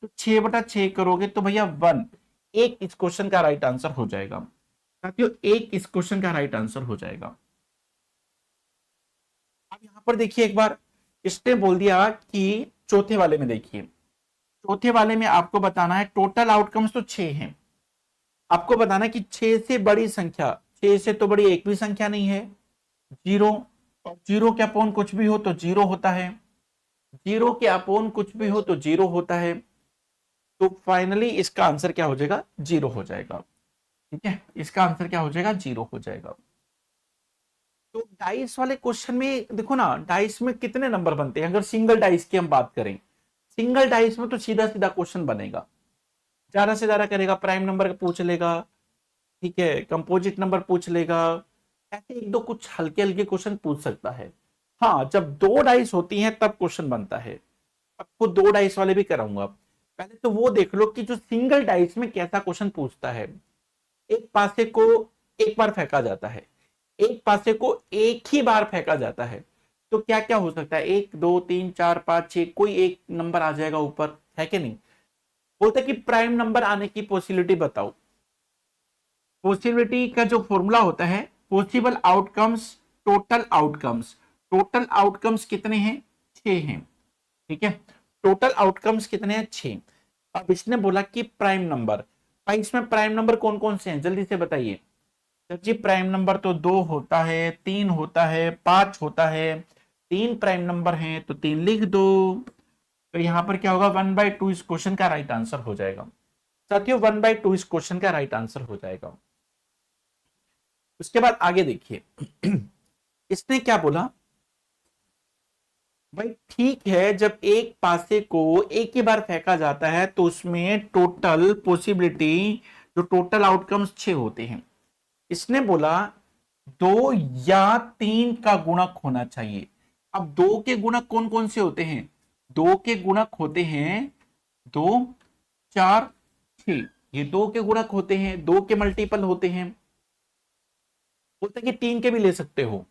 तो 6/6 करोगे तो भैया 1, एक इस क्वेश्चन का राइट आंसर हो जाएगा साथियों, एक इस क्वेश्चन का राइट आंसर हो जाएगा। अब यहां पर देखिए एक बार, इसने बोल दिया कि चौथे वाले में देखिए, चौथे वाले में आपको बताना है टोटल आउटकम्स तो 6 हैं, आपको बताना है कि 6 से बड़ी संख्या, 6 से तो बड़ी एक भी संख्या नहीं है, जीरो। और जीरो के अपोन कुछ भी हो तो जीरो होता है, जीरो के अपोन कुछ भी हो तो जीरो होता है। तो फाइनली इसका आंसर क्या हो जाएगा, जीरो हो जाएगा, ठीक है। इसका आंसर क्या हो जाएगा, जीरो हो जाएगा। तो डाइस वाले क्वेश्चन में देखो ना, डाइस में कितने नंबर बनते हैं, अगर सिंगल डाइस की हम बात करें, सिंगल डाइस में तो सीधा सीधा क्वेश्चन बनेगा। ज्यादा से ज्यादा करेगा, प्राइम नंबर पूछ लेगा, ठीक है, कंपोजिट नंबर पूछ लेगा, ऐसे एक दो कुछ हल्के हल्के क्वेश्चन पूछ सकता है। हाँ जब दो डाइस होती हैं तब क्वेश्चन बनता है। आपको दो डाइस वाले भी कराऊंगा, पहले तो वो देख लो कि जो सिंगल डाइस में कैसा क्वेश्चन पूछता है। एक पासे को एक बार फेंका जाता है, एक पासे को एक ही बार फेंका जाता है, तो क्या क्या हो सकता है, 1 2 3 4 5 6, कोई एक नंबर आ जाएगा ऊपर, है कि नहीं। बोलते कि प्राइम नंबर आने की पॉसिबिलिटी बताओ। पॉसिबिलिटी का जो फॉर्मूला होता है, possible outcomes total outcomes, total outcomes कितने हैं, 6 हैं, ठीक है। टोटल आउटकम्स कितने हैं, 6। अब इसने बोला कि प्राइम नंबर, भाई इसमें प्राइम नंबर कौन कौन से हैं जल्दी से बताइए। सर जी प्राइम नंबर तो 2 होता है, 3 होता है, 5 होता है, 3 प्राइम नंबर हैं तो 3 लिख दो। तो यहां पर क्या होगा, 1/2 इस क्वेश्चन का राइट आंसर हो जाएगा साथियों, 1/2 इस क्वेश्चन का राइट आंसर हो जाएगा। उसके बाद आगे देखिए इसने क्या बोला, भाई ठीक है जब एक पासे को एक ही बार फेंका जाता है तो उसमें टोटल पॉसिबिलिटी, जो टोटल आउटकम्स 6 होते हैं। इसने बोला 2 या 3 का गुणक होना चाहिए। अब 2 के गुणक कौन कौन से होते हैं, 2 के गुणक होते हैं 2, 4, 6, ये 2 के गुणक होते हैं, 2 के मल्टीपल होते हैं। बोलते हैं कि 3 के भी ले सकते हो,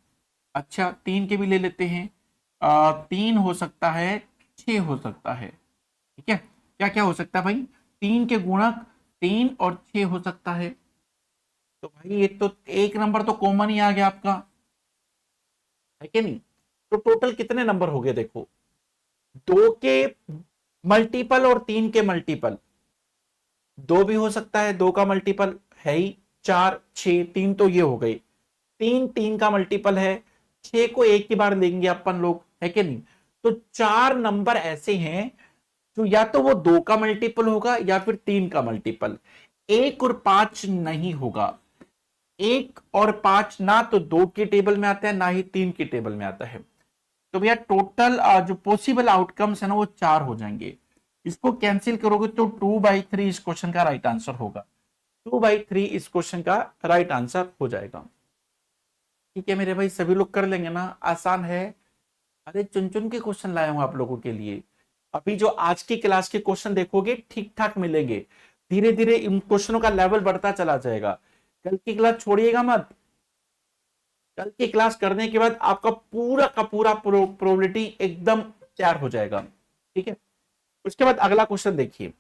अच्छा 3 के भी ले लेते हैं, 3 हो सकता है, 6 हो सकता है, ठीक है। क्या क्या हो सकता है भाई, 3 के गुणक 3 और 6 हो सकता है। तो भाई ये तो एक नंबर तो कॉमन ही आ गया आपका, है कि नहीं। तो टोटल कितने नंबर हो गए देखो, 2 के मल्टीपल और 3 के मल्टीपल, 2 भी हो सकता है, 2 का मल्टीपल है ही 4, 6, 3 तो ये हो गई, 3 3 का मल्टीपल है, 6 को एक ही बार लेंगे अपन लोग, है कि नहीं। तो 4 नंबर ऐसे हैं जो या तो वो 2 का मल्टीपल होगा या फिर 3 का मल्टीपल, 1 और 5 नहीं होगा। 1 और 5 ना तो 2 की टेबल में आता है ना ही 3 की टेबल में आता है। तो भैया टोटल जो पॉसिबल आउटकम्स है ना वो 4 हो जाएंगे। इसको कैंसिल करोगे तो 2/3 इस क्वेश्चन का राइट आंसर होगा। 2/3 इस क्वेश्चन का राइट आंसर हो जाएगा। ठीक है मेरे भाई, सभी लोग कर लेंगे ना, आसान है। अरे चुन चुन के क्वेश्चन लाया हूं आप लोगों के लिए। अभी जो आज की क्लास के क्वेश्चन देखोगे ठीक ठाक मिलेंगे, धीरे धीरे इन क्वेश्चनों का लेवल बढ़ता चला जाएगा। कल की क्लास छोड़िएगा मत, कल की क्लास करने के बाद आपका पूरा का पूरा प्रोबेबिलिटी एकदम तैयार हो जाएगा। ठीक है, उसके बाद अगला क्वेश्चन देखिए।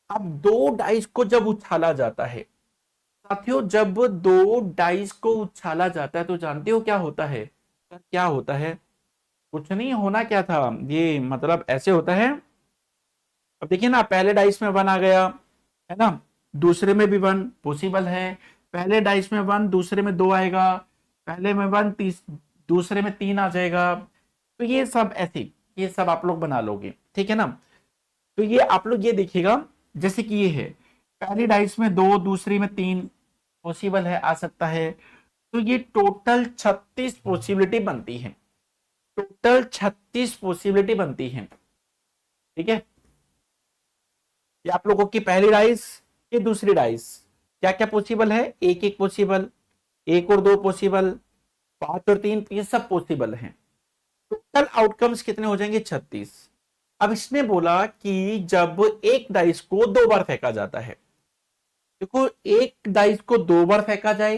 अब दो डाइस को जब उछाला जाता है साथियों, जब दो डाइस को उछाला जाता है तो जानते हो क्या होता है? क्या होता है? कुछ नहीं, होना क्या था, ये मतलब ऐसे होता है। अब देखिए ना, पहले डाइस में 1 आ गया है ना, दूसरे में भी 1 पॉसिबल है। पहले डाइस में 1, दूसरे में 2 आएगा, पहले में 1, दूसरे में 3 आ जाएगा। तो ये सब ऐसे, ये सब आप लोग बना लोगे, ठीक है ना। तो ये आप लोग ये देखिएगा, जैसे कि ये है, पहली डाइस में 2, दूसरी में 3 पॉसिबल है, आ सकता है। तो ये टोटल 36 पॉसिबिलिटी बनती है, टोटल 36 पॉसिबिलिटी बनती है। ठीक है, ये आप लोगों की पहली डाइस, ये दूसरी डाइस, क्या क्या पॉसिबल है? एक एक पॉसिबल, 1 और 2 पॉसिबल, 5 और 3, ये सब पॉसिबल है। टोटल आउटकम्स कितने हो जाएंगे? 36। अब इसने बोला कि जब एक डाइस को 2 बार फेंका जाता है, देखो एक डाइस को 2 बार फेंका जाए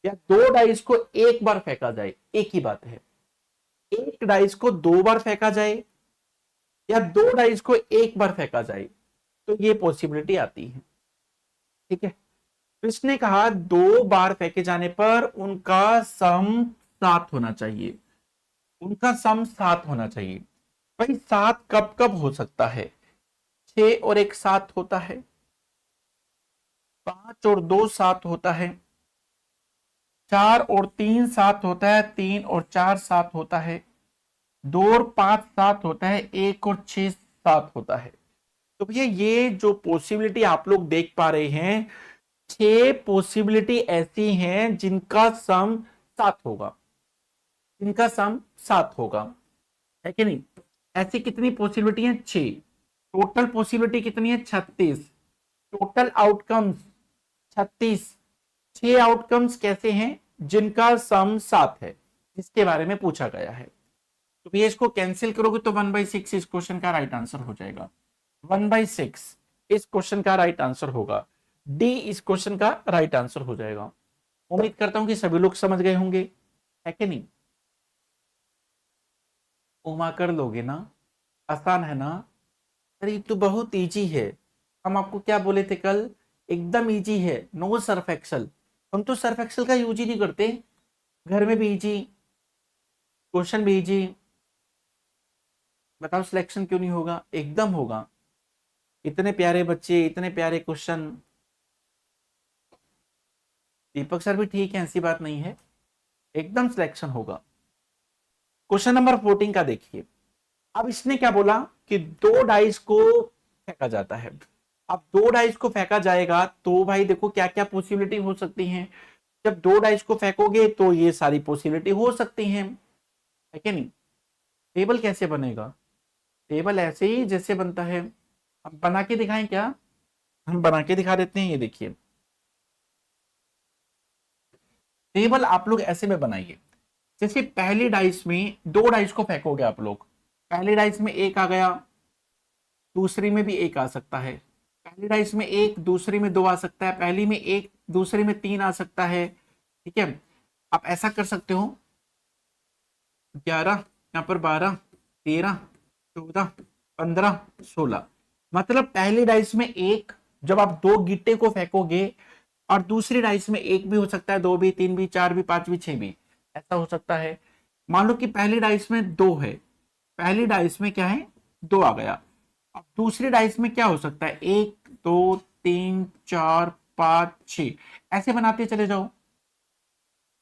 या 2 डाइस को 1 बार फेंका जाए, एक ही बात है। एक डाइस को 2 बार फेंका जाए या 2 डाइस को 1 बार फेंका जाए, तो ये पॉसिबिलिटी आती है। ठीक है, तो इसने कहा 2 बार फेंके जाने पर उनका सम 7 होना चाहिए, उनका सम 7 होना चाहिए। भाई 7 कब कब हो सकता है? 6 और 1 7 होता है, 5 और 2 7 होता है, 4 और 3 7 होता है, 3 और 4 7 होता है, 2 और 5 7 होता है, 1 और 6 7 होता है। तो भैया ये जो पॉसिबिलिटी आप लोग देख पा रहे हैं, 6 पॉसिबिलिटी ऐसी हैं जिनका सम 7 होगा, जिनका सम 7 होगा, है कि नहीं? ऐसी कितनी पॉसिबिलिटी है? 6। टोटल पॉसिबिलिटी कितनी है? 36। Total outcomes 36। 6 आउटकम्स कैसे हैं जिनका सम 7 है, जिसके बारे में पूछा गया है। तो भैया इसको कैंसिल करोगे तो 1/6 इस क्वेश्चन का राइट आंसर हो जाएगा। 1/6 इस क्वेश्चन का राइट आंसर होगा। डी इस क्वेश्चन का राइट आंसर हो जाएगा। उम्मीद करता हूं कि सभी लोग समझ गए होंगे, है कि नहीं? उमा कर लोगे ना, आसान है ना? अरे तो बहुत इजी है, हम आपको क्या बोले थे कल, एकदम इजी है, नो सर्फ एक्सल। हम तो सर्फ एक्सल का यूज ही नहीं करते, घर में भी इजी, क्वेश्चन भी इजी। बताओ सिलेक्शन क्यों नहीं होगा? एकदम होगा, इतने प्यारे बच्चे, इतने प्यारे क्वेश्चन। दीपक सर भी ठीक है, ऐसी बात नहीं है, एकदम सिलेक्शन होगा। क्वेश्चन नंबर 14 का देखिए। अब इसने क्या बोला कि 2 डाइस को फेंका जाता है। अब 2 डाइस को फेंका जाएगा तो भाई देखो क्या क्या पॉसिबिलिटी हो सकती हैं। जब 2 डाइस को फेंकोगे तो ये सारी पॉसिबिलिटी हो सकती हैं, है कि नहीं? टेबल कैसे बनेगा? टेबल ऐसे ही जैसे बनता है, हम बना के दिखाएं क्या? हम बना के दिखा देते हैं, ये देखिए। टेबल आप लोग ऐसे में बनाइए, जैसे पहली डाइस में 2 डाइस को फेंकोगे आप लोग, पहली डाइस में 1 आ गया, दूसरी में भी 1 आ सकता है, पहली डाइस में 1, दूसरी में 2 आ सकता है, पहली में 1, दूसरी में 3 आ सकता है। ठीक है, आप ऐसा कर सकते हो, 11, यहाँ पर 12, 13, 14, 15, 16, मतलब पहली डाइस में 1, जब आप 2 गिट्टे को फेंकोगे, और दूसरी डाइस में 1 भी हो सकता है, 2 भी, 3 भी, 4 भी, 5 भी, 6 भी, ऐसा हो सकता है। मान लो कि पहली डाइस में 2 है, पहली डाइस में क्या है? 2 आ गया। अब दूसरी डाइस में क्या हो सकता है? 1 2 3 4 5 6, ऐसे बनाते चले जाओ,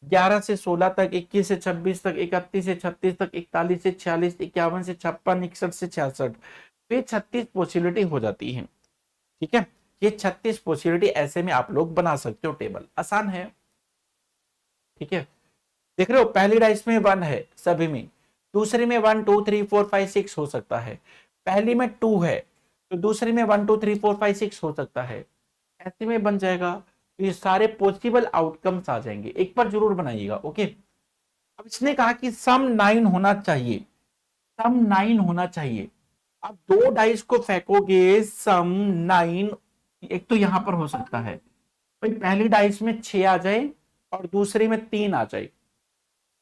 11 से 16 तक, 21 से 26 तक, 31 से 36 तक, 41 से 46, 51 से 56, 61 से 66, तो ये 36 पॉसिबिलिटी हो जाती है। ठीक है, ये 36 पॉसिबिलिटी ऐसे में आप लोग बना सकते हो टेबल, आसान है। ठीक है, देख रहे हो पहली डाइस में 1 है सभी में, दूसरे में 1 2 3 4 5 6 हो सकता है, पहली में 2 है तो दूसरे में 1 2 3 4 5 6 हो सकता है, ऐसे में बन जाएगा। तो ये सारे पॉसिबल आउटकम्स आ जाएंगे, एक बार जरूर बनाइएगा। ओके, अब इसने कहा कि सम 9 होना चाहिए, सम 9 होना चाहिए। अब दो डाइस को फेंकोगे, सम 9 एक तो यहां पर हो सकता है भाई, पहली डाइस में 6 आ जाए और दूसरी में 3 आ जाए,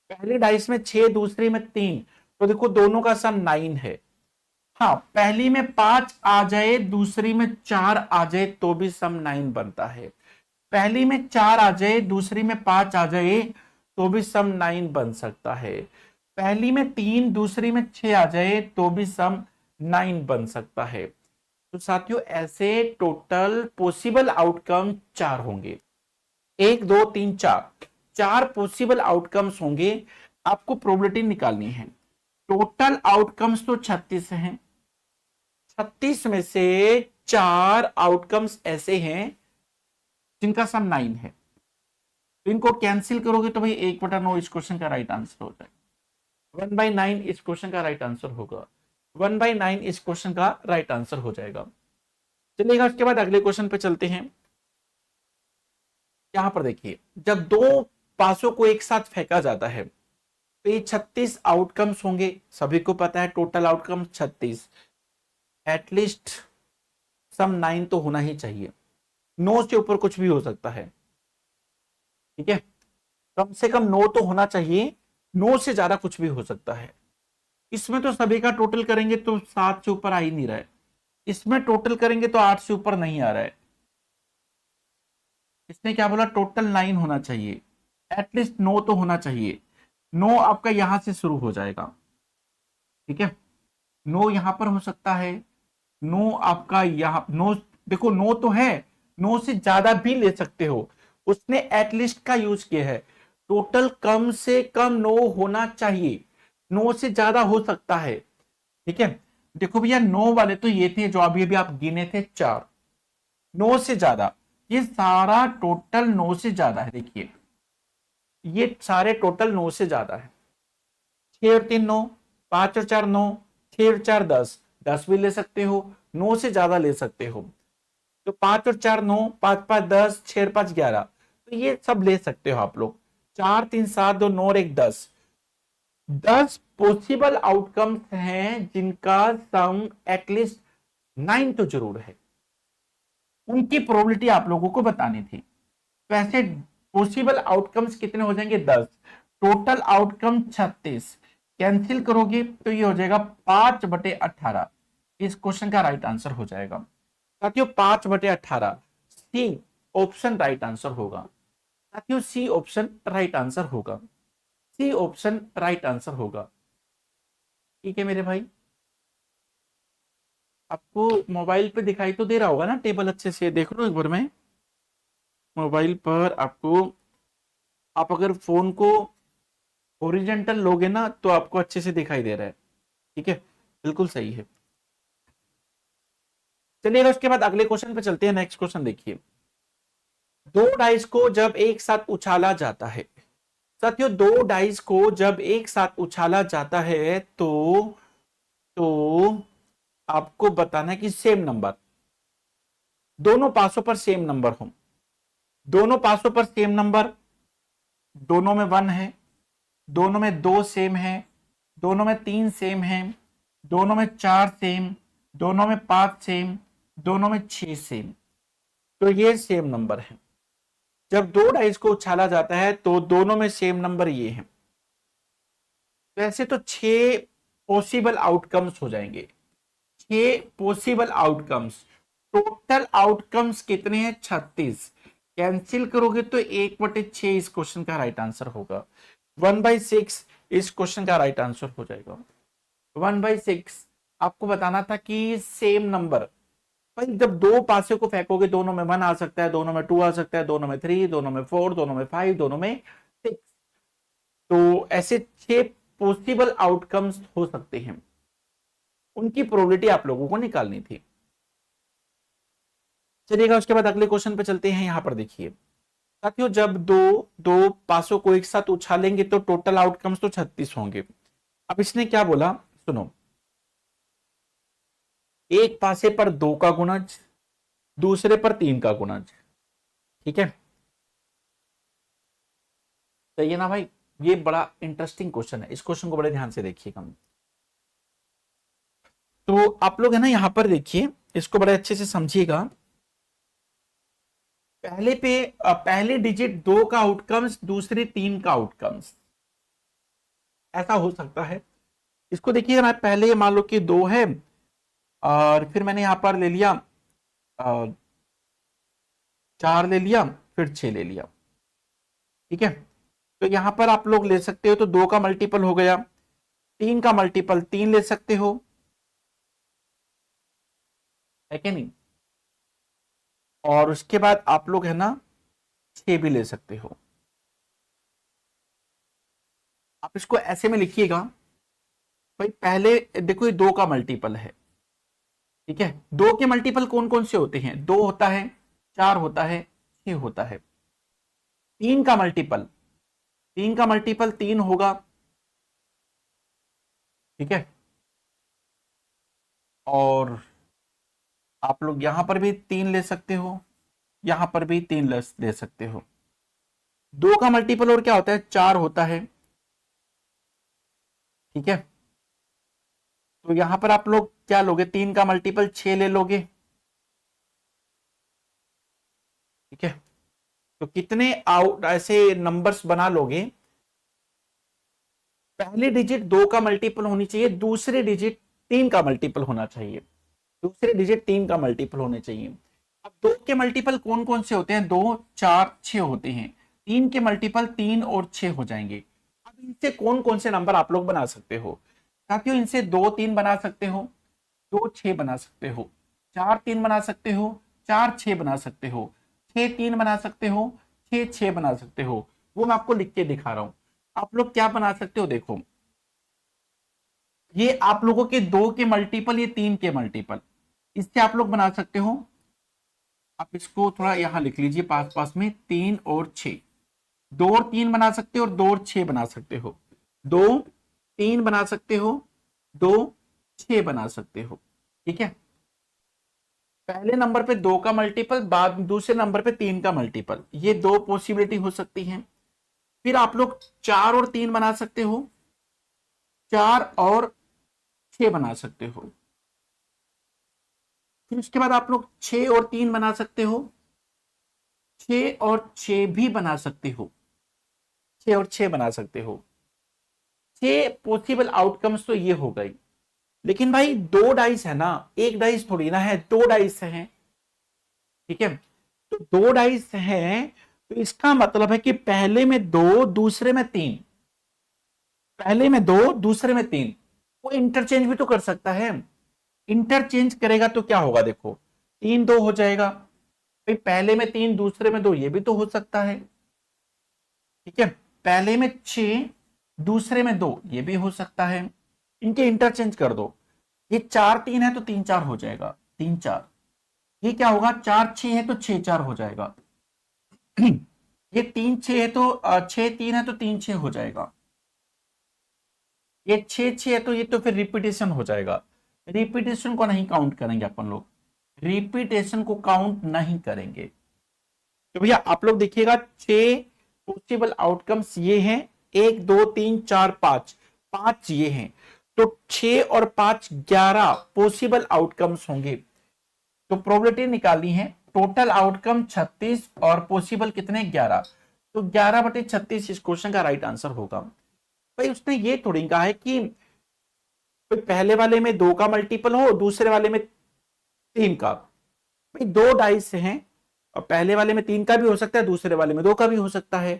पहली डाइस में 6 दूसरी में 3, तो देखो दोनों का सम 9 है। हाँ, पहली में 5 आ जाए दूसरी में 4 आ जाए तो भी सम 9 बनता है, पहली में 4 आ जाए दूसरी में 5 आ जाए तो भी सम 9 बन सकता है, पहली में 3 दूसरी में 6 आ जाए तो भी सम 9 बन सकता है। तो साथियों ऐसे टोटल पॉसिबल आउटकम 4 होंगे, 1 2 3 4, 4 पॉसिबल आउटकम्स होंगे। आपको प्रोबेबिलिटी निकालनी है। टोटल आउटकम्स तो 36 हैं, 36 में से 4 आउटकम्स ऐसे हैं जिनका सम 9 है, तो इनको कैंसिल करोगे तो भाई 1/9 इस क्वेश्चन का राइट आंसर हो जाएगा, 1/9 इस क्वेश्चन का राइट आंसर होगा, 1/9 इस क्वेश्चन का राइट आंसर हो जाएगा। चलिएगा, उसके बाद अगले क्वेश्चन पे चलते हैं। यहां पर देखिए, जब दो पासों को एक साथ फेंका जाता है तो ये 36 आउटकम्स होंगे, सभी को पता है टोटल आउटकम 36, एटलीस्ट सम 9 तो होना ही चाहिए, 9 से ऊपर कुछ भी हो सकता है, ठीक है, कम से कम 9 तो होना चाहिए, 9 से ज्यादा कुछ भी हो सकता है। इसमें तो सभी का टोटल करेंगे तो 7 से ऊपर आ ही नहीं रहा है, इसमें टोटल करेंगे तो 8 से ऊपर नहीं आ रहा है। इसने क्या बोला, टोटल 9 होना चाहिए, एटलीस्ट 9 तो होना चाहिए, 9 आपका यहां से शुरू हो जाएगा, ठीक है, 9 यहां पर हो सकता है, 9 आपका यहां, 9 देखो 9 तो है, 9 से ज्यादा भी ले सकते हो, उसने एटलीस्ट का यूज किया है, टोटल कम से कम 9 होना चाहिए, 9 से ज्यादा हो सकता है, ठीक है। देखो भैया 9 वाले तो ये थे जो अभी अभी आप गिने थे 4, 9 से ज्यादा, ये सारा टोटल 9 से ज्यादा है, देखिए ये सारे टोटल 9 से ज्यादा है, 6 और 3 9, 5 और 4 9, 6 और 4 10, 10 भी ले सकते हो, 9 से ज्यादा ले सकते हो, तो 5 और 4 9, 5 5 10, 6 और 5 11, तो ये सब ले सकते हो आप लोग, 4 3 7 2 9 और 1 10, 10 पॉसिबल आउटकम्स हैं जिनका सम एटलीस्ट 9 तो जरूर है, उनकी प्रोबेबिलिटी आप लोगों को बतानी थी। वैसे पॉसिबल आउटकम्स कितने हो जाएंगे, 10, टोटल आउटकम 36, कैंसिल करोगे तो ये हो जाएगा 5/18, इस क्वेश्चन का राइट आंसर हो जाएगा साथियों, 5/18, सी ऑप्शन राइट आंसर होगा साथियों, सी ऑप्शन राइट आंसर होगा, सी ऑप्शन राइट आंसर होगा, ठीक है मेरे भाई। आपको मोबाइल पे दिखाई तो दे रहा होगा ना टेबल, अच्छे से देख लो एक बार में मोबाइल पर आपको, आप अगर फोन को ओरिजेंटल लोगे ना तो आपको अच्छे से दिखाई दे रहा है, ठीक है, बिल्कुल सही है। चलिएगा, उसके बाद अगले क्वेश्चन पे चलते हैं। नेक्स्ट क्वेश्चन देखिए, दो डाइस को जब एक साथ उछाला जाता है, साथियों दो डाइस को जब एक साथ उछाला जाता है तो आपको बताना है कि सेम नंबर, दोनों पासों पर सेम नंबर हो, दोनों पासों पर सेम नंबर, दोनों में 1 है, दोनों में 2 सेम है, दोनों में 3 सेम है, दोनों में 4 सेम, दोनों में 5 सेम, दोनों में 6 सेम, तो ये सेम नंबर है। जब दो डाइस को उछाला जाता है तो दोनों में सेम नंबर ये है, वैसे तो 6 पॉसिबल आउटकम्स हो जाएंगे, 6 पॉसिबल आउटकम्स, टोटल आउटकम्स कितने हैं, 36, कैंसिल करोगे तो 1/6 इस क्वेश्चन का राइट आंसर होगा, 1/6 इस क्वेश्चन का राइट आंसर हो जाएगा, 1/6। आपको बताना था कि सेम नंबर, भाई जब दो पासे को फेंकोगे दोनों में 1 आ सकता है, दोनों में 2 आ सकता है, दोनों में 3, दोनों में 4, दोनों में 5, दोनों में 6, तो ऐसे 6 पॉसिबल आउटकम्स हो सकते हैं, उनकी प्रोबेबिलिटी आप लोगों को निकालनी थी। चलिएगा, उसके बाद अगले क्वेश्चन पे चलते हैं। यहां पर देखिए साथियों, जब दो पासों को एक साथ उछालेंगे तो टोटल आउटकम्स तो 36 होंगे, अब इसने क्या बोला, सुनो, एक पासे पर 2 का गुणज, दूसरे पर 3 का गुणज। ठीक है, सही है ना भाई? ये बड़ा इंटरेस्टिंग क्वेश्चन है, इस क्वेश्चन को बड़े ध्यान से देखिएगा। तो आप लोग है ना यहां पर देखिए, इसको बड़े अच्छे से समझिएगा। पहले डिजिट 2 का आउटकम्स, दूसरे 3 का आउटकम्स, ऐसा हो सकता है। इसको देखिए ना, पहले मान लो कि 2 है और फिर मैंने यहां पर ले लिया 4 ले लिया, फिर 6 ले लिया। ठीक है, तो यहां पर आप लोग ले सकते हो, तो 2 का मल्टीपल हो गया, 3 का मल्टीपल 3 ले सकते हो, है कि नहीं? और उसके बाद आप लोग है ना 6 भी ले सकते हो। आप इसको ऐसे में लिखिएगा भाई, पहले देखो ये 2 का मल्टीपल है। ठीक है, 2 के मल्टीपल कौन कौन से होते हैं? 2 होता है, 4 होता है, 6 होता है। 3 का मल्टीपल, 3 का मल्टीपल 3 होगा। ठीक है, और आप लोग यहां पर भी 3 ले सकते हो, यहां पर भी 3 ले सकते हो। 2 का मल्टीपल और क्या होता है? 4 होता है। ठीक है, तो यहां पर आप लोग क्या लोगे? 3 का मल्टीपल 6 ले लोगे। ठीक है, तो कितने आउट ऐसे नंबर्स बना लोगे? पहले डिजिट 2 का मल्टीपल होनी चाहिए, दूसरे डिजिट 3 का मल्टीपल होना चाहिए, दूसरे डिजिट 3 का मल्टीपल होने चाहिए। अब 2 के मल्टीपल कौन कौन से होते हैं? 2, 4, 6 होते हैं। 3 के मल्टीपल 3 और 6 हो जाएंगे। अब इनसे कौन कौन से नंबर आप लोग बना सकते हो साथियों? इनसे 2 3 बना सकते हो, 2 6 बना सकते हो, 4 3 बना सकते हो, 4 6 बना सकते हो, 6 3 बना सकते हो, 6 6 बना सकते हो। वो मैं आपको लिख के दिखा रहा हूं। आप लोग क्या बना सकते हो? देखो, ये आप लोगों के 2 के मल्टीपल, ये 3 के मल्टीपल, इससे आप लोग बना सकते हो। आप इसको थोड़ा यहां लिख लीजिए पास पास में, 3 और 6, 2 और 3 बना सकते हो और 2 और 6 बना सकते हो, 2 3 बना सकते हो, 2 6 बना सकते हो। ठीक है, पहले नंबर पे 2 का मल्टीपल, बाद दूसरे नंबर पे 3 का मल्टीपल, ये दो पॉसिबिलिटी हो सकती है। फिर आप लोग 4 और 3 बना सकते हो, 4 और 6 बना सकते हो। फिर उसके बाद आप लोग 6 और 3 बना सकते हो, 6 और 6 भी बना सकते हो, 6 और 6 बना सकते हो। 6 पॉसिबल आउटकम्स तो ये हो गई। लेकिन भाई 2 डाइस है ना, एक डाइस थोड़ी ना है, 2 डाइस है। ठीक है, तो 2 डाइस है, तो इसका मतलब है कि पहले में 2, दूसरे में 3, पहले में 2, दूसरे में 3। वो इंटरचेंज भी तो कर सकता है। इंटरचेंज करेगा तो क्या होगा? देखो, 3 2 हो जाएगा भाई, पहले में 3 दूसरे में 2, ये भी तो हो सकता है। ठीक है, पहले में 6 दूसरे में 2, ये भी हो सकता है। इनके इंटरचेंज कर दो, ये 4 3 है तो 3 4 हो जाएगा, 3 4। ये क्या होगा? 4 6 है तो 6 4 हो जाएगा। ये 3 6 है तो 6 3 है तो 3 6 हो जाएगा। ये 6 6 है तो ये तो फिर रिपीटेशन हो जाएगा। रिपीटेशन को नहीं काउंट करेंगे अपन लोग, रिपीटेशन को काउंट नहीं करेंगे। तो भैया आप लोग देखिएगा, 6 पॉसिबल आउटकम्स ये हैं, 1 2 3 4 5, 5 ये हैं। तो 6 और 5 11 पॉसिबल आउटकम्स होंगे। तो प्रोबेबिलिटी निकाली है, टोटल आउटकम 36 और पॉसिबल कितने? 11। तो 11/36 इस क्वेश्चन का राइट आंसर होगा। भाई उसने ये थोड़ी कहा है कि पहले वाले में 2 का मल्टीपल हो, दूसरे वाले में 3 का। भाई 2 डाइस हैं, और पहले वाले में 3 का भी हो सकता है, दूसरे वाले में 2 का भी हो सकता है।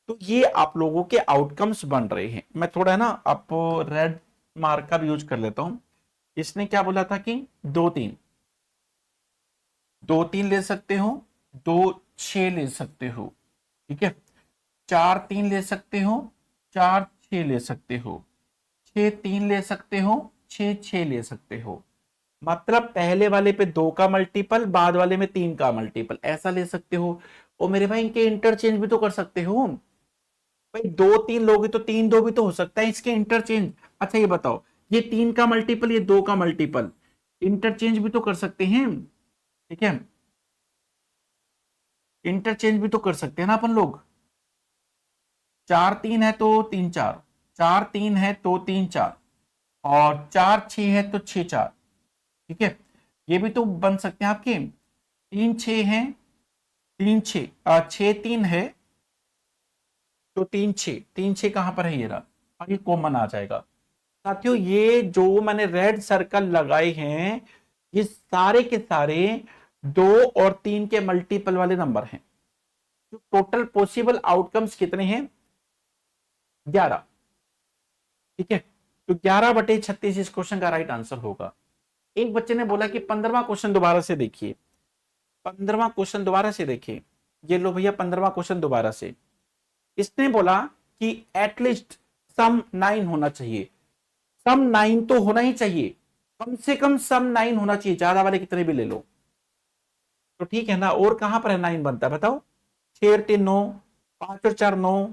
तो ये आप लोगों के आउटकम्स बन रहे हैं। मैं थोड़ा है ना आपको रेड मार्क का भी यूज कर लेता हूं। इसने क्या बोला था कि 2 3, 2 3 ले सकते हो, 2 6 ले सकते हो। ठीक है, 4 3 ले सकते हो, 4 6 ले सकते हो, 6 3 ले सकते हो, 6 6 ले सकते हो। मतलब पहले वाले पे 2 का मल्टीपल, बाद वाले में 3 का मल्टीपल, ऐसा ले सकते हो। और मेरे भाई इनके इंटरचेंज भी तो कर सकते हो। भाई 2 3 लोगे तो 3 2 भी तो हो सकता है इसके इंटरचेंज। अच्छा ये बताओ, ये 3 का मल्टीपल, ये 2 का मल्टीपल, इंटरचेंज भी तो कर सकते हैं, ठीक है, इंटरचेंज भी तो कर सकते हैं ना अपन लोग। 4 3 है तो 3 4, 4 3 है तो 3 4, और 4 6 है तो 6 4, ठीक है, ये भी तो बन सकते हैं आपके। 3 6 है, 3 6, 6 3 है तो 3 6, 3 6 कहां पर है, ये रहा, और ये कॉमन आ जाएगा। साथियों ये जो मैंने रेड सर्कल लगाए हैं, ये सारे के सारे 2 और 3 के मल्टीपल वाले नंबर हैं। तो टोटल पॉसिबल आउटकम्स कितने हैं, 11, ठीक है। तो 11/36 इस क्वेश्चन का राइट आंसर होगा। एक बच्चे ने बोला कि 15वां क्वेश्चन दोबारा से देखिए, 15वां क्वेश्चन दोबारा से देखिए, ये लो भैया 15वां क्वेश्चन दोबारा से। इसने बोला कि एटलीस्ट सम 9 होना चाहिए, सम 9 तो होना ही चाहिए, कम से कम सम 9 होना चाहिए, ज्यादा वाले कितने भी ले लो, तो ठीक है ना। और कहां पर है 9 बनता है बताओ, 6 और 3 9, 5 और 4 9,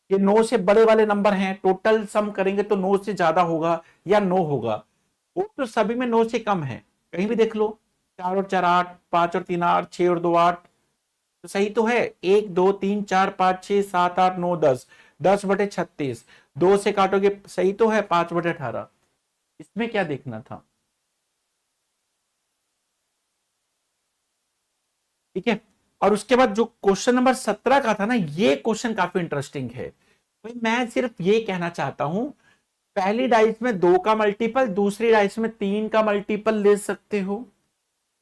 ये 9 से बड़े वाले नंबर हैं, टोटल सम करेंगे तो 9 से ज्यादा होगा या 9 होगा, वो तो सभी में 9 से कम है, कहीं भी देख लो। 4 और 4 8, 5 और 3 8, 6 और 2 8, तो सही तो है। 1 2 3 4 5 6 7 8 9 10, 10/36, 2 से काटोगे सही तो है, 5/18। इसमें क्या देखना था, ठीक है। और उसके बाद जो क्वेश्चन नंबर 17 का था ना, ये क्वेश्चन काफी इंटरेस्टिंग है भाई। मैं सिर्फ ये कहना चाहता हूं, पहली डाइस में 2 का मल्टीपल, दूसरी डाइस में 3 का मल्टीपल ले सकते हो,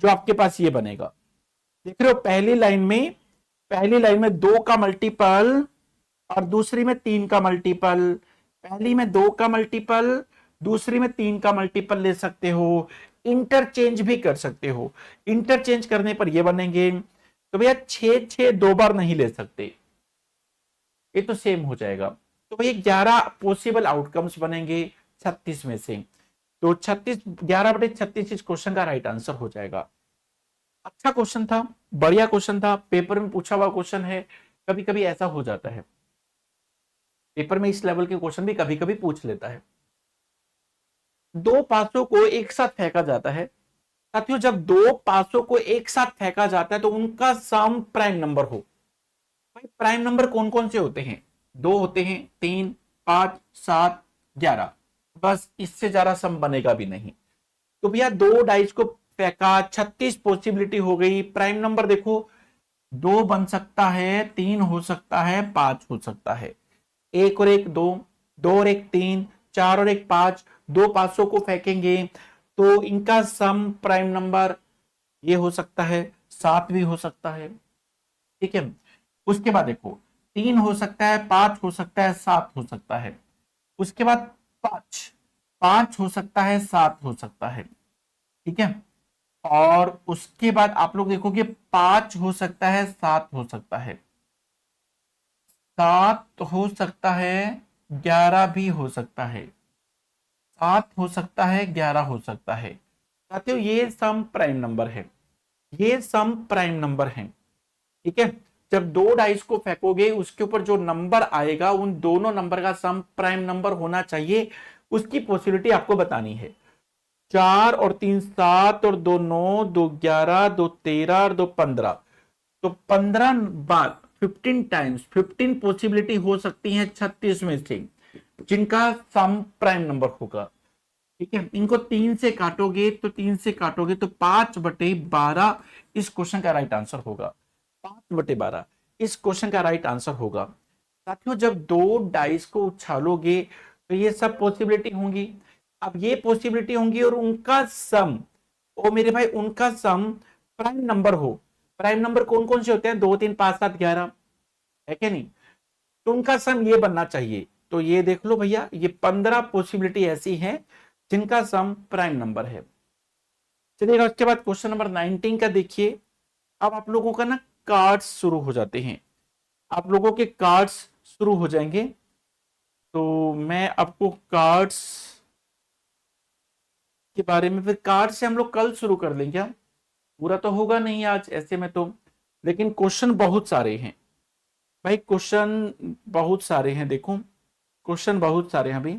जो आपके पास ये बनेगा, देख रहे हो, पहली लाइन में 2 का मल्टीपल और दूसरी में 3 का मल्टीपल, पहली में 2 का मल्टीपल, दूसरी में 3 का मल्टीपल ले सकते हो, इंटरचेंज भी कर सकते हो, इंटरचेंज करने पर ये बनेंगे। तो भैया 6 6 दो बार नहीं ले सकते, ये तो सेम हो जाएगा। तो भैया 11 पॉसिबल आउटकम्स बनेंगे 36 में से, तो 36, 11/36 इस क्वेश्चन का राइट आंसर हो जाएगा। अच्छा क्वेश्चन था, बढ़िया क्वेश्चन था, पेपर में पूछा हुआ क्वेश्चन है। कभी कभी ऐसा हो जाता है, पेपर में इस लेवल के क्वेश्चन भी कभी कभी पूछ लेता है। दो पासों को एक साथ फेंका जाता है, साथियों जब दो पासों को एक साथ फेंका जाता है तो उनका सम प्राइम नंबर हो। भाई प्राइम नंबर कौन कौन से होते हैं, 2 होते हैं, 3 5 7 11, बस इससे ज्यादा सम बनेगा भी नहीं। तो भैया 2 डाइस को फेंका, 36 पॉसिबिलिटी हो गई। प्राइम नंबर देखो, 2 बन सकता है, 3 हो सकता है, 5 हो सकता है, 1 और 1 2, 2 और 1 3, 4 और 1 5, 2 500 को फेंकेंगे तो इनका सम प्राइम नंबर ये हो सकता है, 7 भी हो सकता है, ठीक है। उसके बाद देखो 3 हो सकता है, 5 हो सकता है, 7 हो सकता है। उसके बाद 5, 5 हो सकता है, 7 हो सकता है, ठीक है। और उसके बाद आप लोग देखोगे 5 हो सकता है, 7 हो सकता है, 7 हो सकता है, 11 भी हो सकता है, 7 हो सकता है, 11 हो सकता है। साथियों ये सम प्राइम नंबर है, ये सम प्राइम नंबर है, ठीक है। जब 2 डाइस को फेंकोगे उसके ऊपर जो नंबर आएगा उन दोनों नंबर का सम प्राइम नंबर होना चाहिए, उसकी पॉसिबिलिटी आपको बतानी है। 4 और 3 7 और 2 9, 2 11, 2 13 और 2 15, तो 15 बार 15 टाइम्स 15 पॉसिबिलिटी हो सकती है 36 में से, जिनका सम प्राइम नंबर होगा, ठीक है। इनको 3 से काटोगे तो 3 से काटोगे तो 5/12 इस क्वेश्चन का राइट आंसर होगा, 5/12 इस क्वेश्चन का राइट आंसर होगा। साथियों जब 2 डाइस को उछालोगे तो ये सब पॉसिबिलिटी होंगी, अब ये पॉसिबिलिटी होंगी और उनका सम, ओ मेरे भाई उनका सम प्राइम नंबर हो। प्राइम नंबर कौन कौन से होते हैं, 2 3 5 7 11, है क्या नहीं, तो उनका सम ये बनना चाहिए। तो ये देख लो भैया, ये 15 पॉसिबिलिटी ऐसी हैं जिनका सम प्राइम नंबर है। चलिएगा उसके बाद क्वेश्चन नंबर 19 का देखिए। अब आप लोगों का ना कार्ड्स शुरू हो जाते हैं, आप लोगों के कार्ड्स शुरू हो जाएंगे, तो मैं आपको कार्ड्स के बारे में, फिर कार्ड से हम लोग कल शुरू कर लेंगे क्या? पूरा तो होगा नहीं आज ऐसे में तो, लेकिन क्वेश्चन बहुत सारे हैं भाई, क्वेश्चन बहुत सारे हैं, देखो क्वेश्चन बहुत सारे हैं अभी।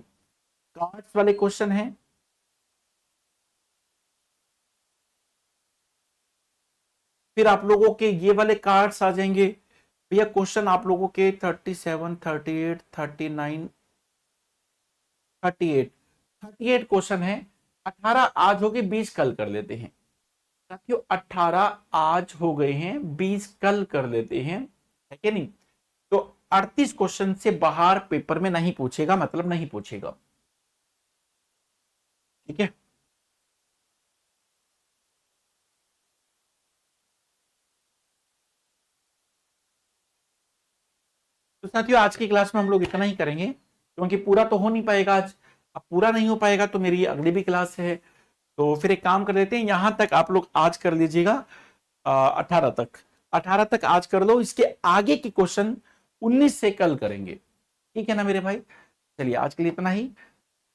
कार्ड्स वाले क्वेश्चन हैं, फिर आप लोगों के ये वाले कार्ड्स आ जाएंगे भैया। क्वेश्चन आप लोगों के 37, 38, 39, 38, 38 क्वेश्चन है। 18 आज हो गए, 20 कल कर लेते हैं साथियों। 18 आज हो गए हैं, 20 कल कर लेते हैं, है कि नहीं? तो 38 क्वेश्चन से बाहर पेपर में नहीं पूछेगा, मतलब नहीं पूछेगा, ठीक है। तो साथियों आज की क्लास में हम लोग इतना ही करेंगे, क्योंकि पूरा तो हो नहीं पाएगा आज। अब पूरा नहीं हो पाएगा तो मेरी अगली भी क्लास है, तो फिर एक काम कर लेते हैं, यहां तक आप लोग आज कर लीजिएगा। 18 तक, 18 तक आज कर लो। इसके आगे के क्वेश्चन 19 से कल करेंगे, ठीक है ना मेरे भाई? चलिए आज के लिए इतना ही।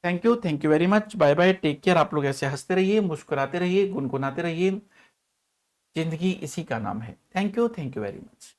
Thank you very much, bye bye, take care. आप लोग ऐसे हंसते रहिए, मुस्कुराते रहिए, गुनगुनाते रहिए, जिंदगी इसी का नाम है। Thank you very much.